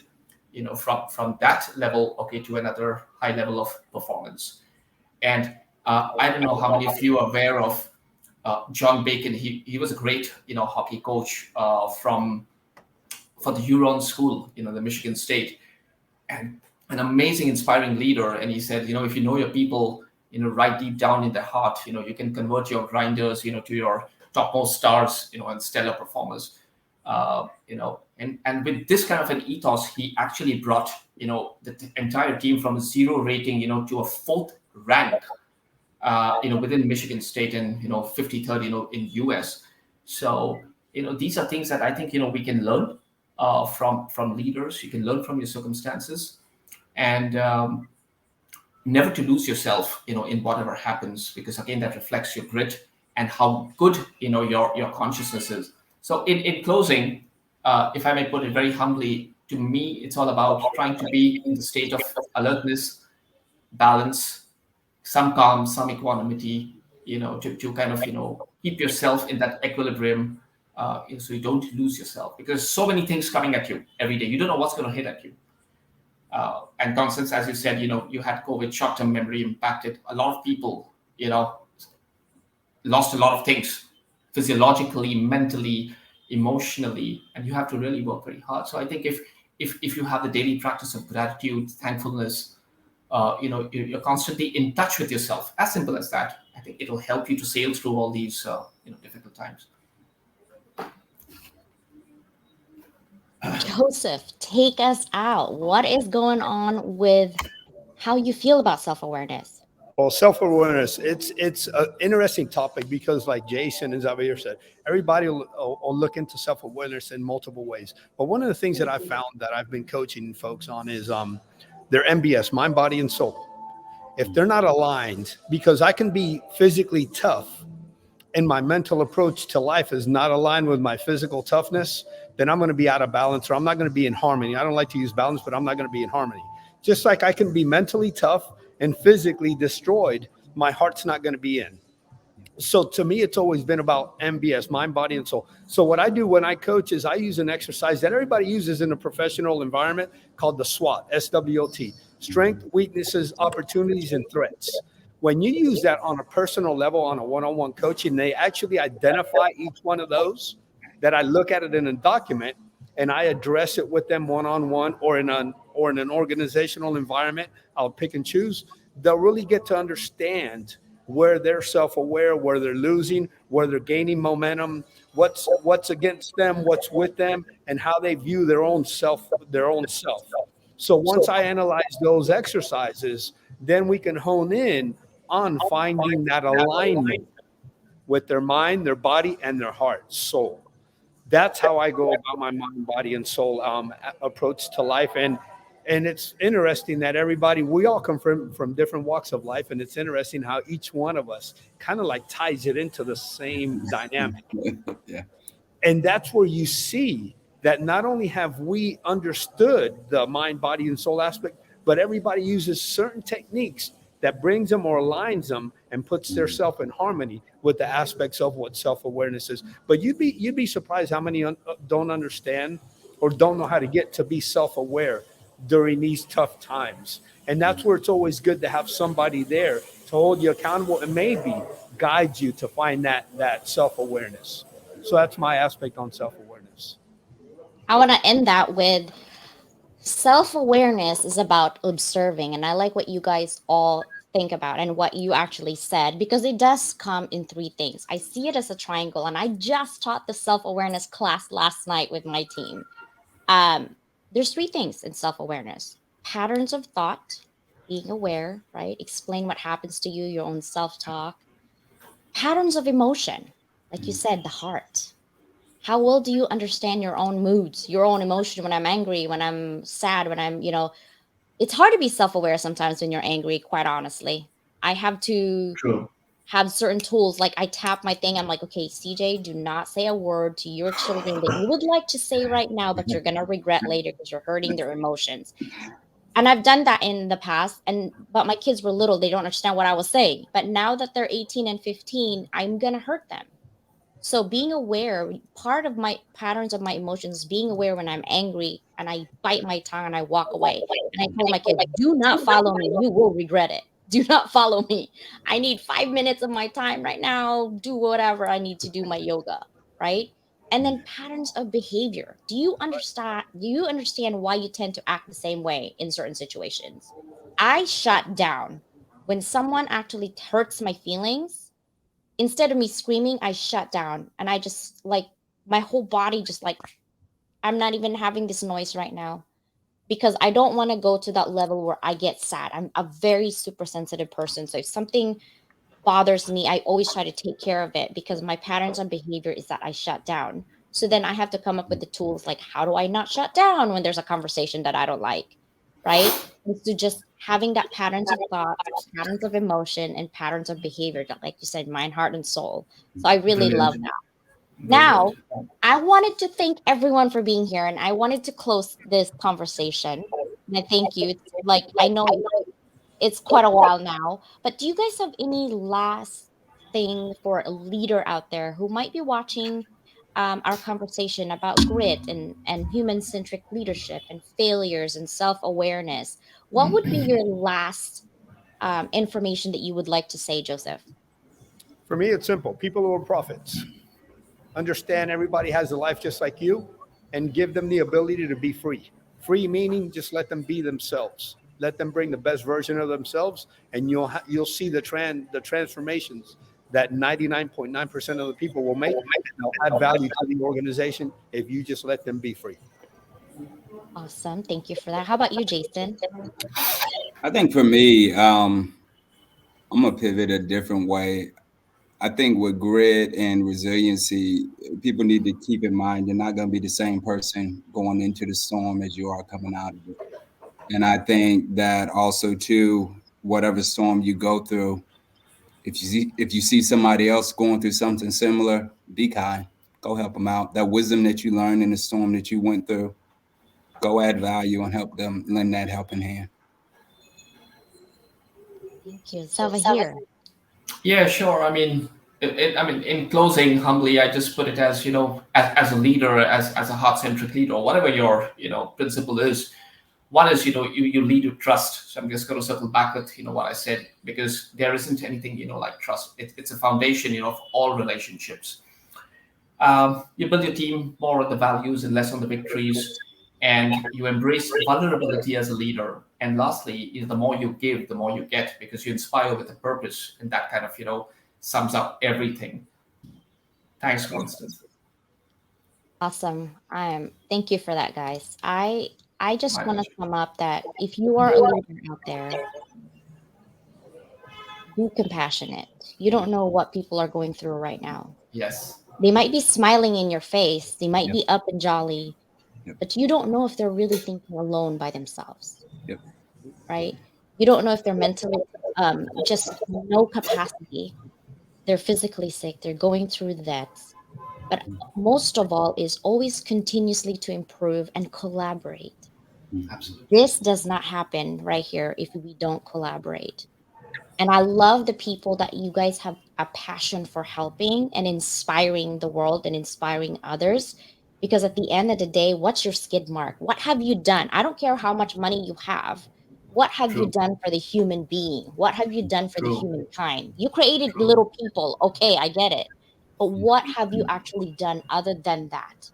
S2: from that level, okay, to another high level of performance. And I don't know how many of you are aware of John Bacon. He was a great, hockey coach, from for the Huron School, the Michigan State, and an amazing, inspiring leader. And he said, if you know your people, right deep down in their heart, you can convert your grinders, to your topmost stars, and stellar performers. And with this kind of an ethos, he actually brought, the entire team from a zero rating, to a fourth rank, within Michigan State, and 53rd, in US. So these are things that I think we can learn from leaders. You can learn from your circumstances, and never to lose yourself, in whatever happens, because again, that reflects your grit and how good your consciousness is. So in closing, if I may put it very humbly, to me, it's all about trying to be in the state of alertness, balance, some calm, some equanimity, to kind of, keep yourself in that equilibrium, so you don't lose yourself, because so many things coming at you every day. You don't know what's going to hit at you. And Constance, as you said, you had COVID, short-term memory impacted. A lot of people, lost a lot of things, physiologically, mentally, emotionally, and you have to really work very hard. So I think if you have the daily practice of gratitude, thankfulness, you're constantly in touch with yourself, as simple as that, I think it'll help you to sail through all these difficult times.
S1: Joseph, take us out. What is going on with how you feel about self awareness?
S4: Well, self-awareness, it's an interesting topic because, like Jason and Xavier said, everybody will look into self-awareness in multiple ways. But one of the things that I found that I've been coaching folks on is their MBS, mind, body, and soul. If they're not aligned, because I can be physically tough and my mental approach to life is not aligned with my physical toughness, then I'm going to be out of balance, or I'm not going to be in harmony. I don't like to use balance, but I'm not going to be in harmony. Just like I can be mentally tough and physically destroyed, my heart's not going to be in. So to me, it's always been about MBS, mind, body, and soul. So what I do when I coach is I use an exercise that everybody uses in a professional environment called the SWOT, SWOT, strength, weaknesses, opportunities, and threats. When you use that on a personal level, on a one-on-one coaching, they actually identify each one of those, that I look at it in a document and I address it with them one-on-one, or or in an organizational environment, I'll pick and choose. They'll really get to understand where they're self-aware, where they're losing, where they're gaining momentum, what's against them, what's with them, and how they view their own self. So once I analyze those exercises, then we can hone in on finding that alignment with their mind, their body, and their heart, soul. That's how I go about my mind, body, and soul approach to life. And it's interesting that everybody, we all come from different walks of life, and it's interesting how each one of us kind of like ties it into the same dynamic.
S3: Yeah.
S4: And that's where you see that not only have we understood the mind, body, and soul aspect, but everybody uses certain techniques that brings them or aligns them and puts their self in harmony with the aspects of what self-awareness is. But you'd be surprised how many don't understand or don't know how to get to be self-aware during these tough times. And that's where it's always good to have somebody there to hold you accountable and maybe guide you to find that self-awareness. So that's my aspect on self-awareness.
S1: I want to end that with self awareness is about observing. And I like what you guys all think about and what you actually said, because it does come in three things. I see it as a triangle, and I just taught the self awareness class last night with my team. Um, there's three things in self awareness: patterns of thought, being aware, right? Explain what happens to you, your own self talk, patterns of emotion, like you said, the heart. How well do you understand your own moods, your own emotion when I'm angry, when I'm sad, when it's hard to be self-aware sometimes when you're angry, quite honestly. I have to
S2: True.
S1: have certain tools, like I tap my thing. I'm like, okay, CJ, do not say a word to your children that you would like to say right now, but you're gonna regret later because you're hurting their emotions. And I've done that in the past, but my kids were little, they don't understand what I was saying. But now that they're 18 and 15, I'm gonna hurt them. So being aware, part of my patterns of my emotions, being aware when I'm angry and I bite my tongue and I walk away. And I told my kids, do not follow me. You will regret it. Do not follow me. I need 5 minutes of my time right now. Do whatever I need to do my yoga, right? And then patterns of behavior. Do you understand why you tend to act the same way in certain situations? I shut down when someone actually hurts my feelings. Instead of me screaming, I shut down and I just like my whole body just like, I'm not even having this noise right now because I don't want to go to that level where I get sad. I'm a very super sensitive person. So if something bothers me, I always try to take care of it because my patterns on behavior is that I shut down. So then I have to come up with the tools like, how do I not shut down when there's a conversation that I don't like? Right. And so just having that patterns of thought, patterns of emotion, and patterns of behavior that, like you said, mind, heart, and soul. So I really love
S2: Brilliant.
S1: that.
S2: Brilliant.
S1: Now, I wanted to thank everyone for being here, and I wanted to close this conversation. And I thank you. It's like I know it's quite a while now, but do you guys have any last thing for a leader out there who might be watching our conversation about grit and human centric leadership and failures and self awareness? What would be your last information that you would like to say, Joseph?
S4: For me, it's simple. People who are prophets understand everybody has a life just like you, and give them the ability to be free. Free meaning just let them be themselves. Let them bring the best version of themselves, and you'll see the transformations that 99.9% of the people will make. They'll add value to the organization if you just let them be free.
S1: Awesome. Thank you for that. How about you, Jason?
S3: I think for me, I'm gonna pivot a different way. I think with grit and resiliency, people need to keep in mind you're not gonna be the same person going into the storm as you are coming out of it. And I think that also too, whatever storm you go through, if you see somebody else going through something similar, be kind. Go help them out. That wisdom that you learned in the storm that you went through, go add value and help them, lend that helping hand.
S1: Thank you. Sava here.
S2: Yeah, sure. I mean, in closing, humbly, I just put it as, as a leader, as a heart-centric leader, or whatever your, principle is. One is, you lead with trust. So I'm just going to circle back with, what I said, because there isn't anything, like trust. It's a foundation, of all relationships. You build your team more on the values and less on the victories. and you embrace vulnerability as a leader. And lastly, is the more you give, the more you get, because you inspire with a purpose, and that kind of sums up everything. Thanks, Constance.
S1: Awesome. Thank you for that, guys. I
S2: My
S1: just want to
S2: pleasure.
S1: sum up that if you are a leader out there, be compassionate. You don't know what people are going through right now.
S2: Yes.
S1: They might be smiling in your face, they might
S3: Yep.
S1: be up and jolly,
S3: Yep.
S1: but you don't know if they're really thinking alone by themselves,
S3: Yep.
S1: right? You don't know if they're mentally just no capacity. They're physically sick, they're going through that. But most of all is always continuously to improve and collaborate.
S2: Absolutely.
S1: This does not happen right here if we don't collaborate. And I love the people that you guys have a passion for helping and inspiring the world and inspiring others. Because at the end of the day, what's your skid mark? What have you done? I don't care how much money you have. What have you
S2: True.
S1: done for the human being? What have you done for the
S2: True.
S1: humankind? You created
S2: True.
S1: little people. Okay, I get it. But what have you actually done other than that?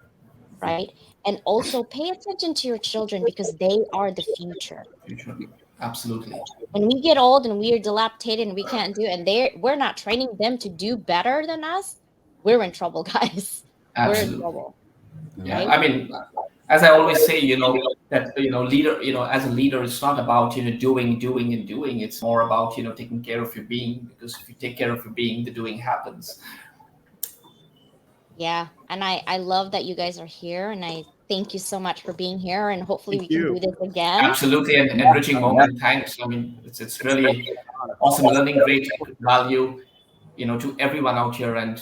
S1: Right? And also pay attention to your children because they are the future.
S2: Future. Absolutely.
S1: When we get old and we are dilapidated and we can't do it, and we're not training them to do better than us, we're in trouble, guys. We're in
S2: Absolutely.
S1: trouble,
S2: Yeah.
S1: right?
S2: I mean, as I always say, that leader, as a leader, it's not about doing and doing. It's more about taking care of your being, because if you take care of your being, the doing happens.
S1: Yeah. And I love that you guys are here, and I thank you so much for being here, and hopefully
S4: Thank
S1: we can do
S4: you.
S1: this again.
S2: Absolutely, an enriching moment. Thanks. I mean, it's really awesome learning, great value, to everyone out here. And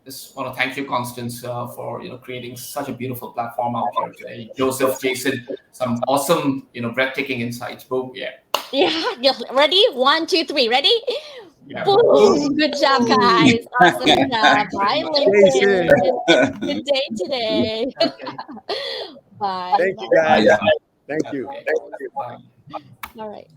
S2: just want to thank you, Constance, for creating such a beautiful platform out here today. Joseph, Jason, some awesome, breathtaking insights. Boom, yeah,
S1: Yeah. Ready? 1, 2, 3. Ready?
S2: yeah.
S1: Boom. Good job, guys. Awesome job. Bye,
S4: Jason,
S1: LinkedIn. Good day today.
S2: Okay,
S1: Bye.
S4: thank you
S1: Bye.
S4: guys.
S3: Yeah.
S4: Thank you.
S2: okay,
S4: Thank you.
S2: bye.
S1: All right.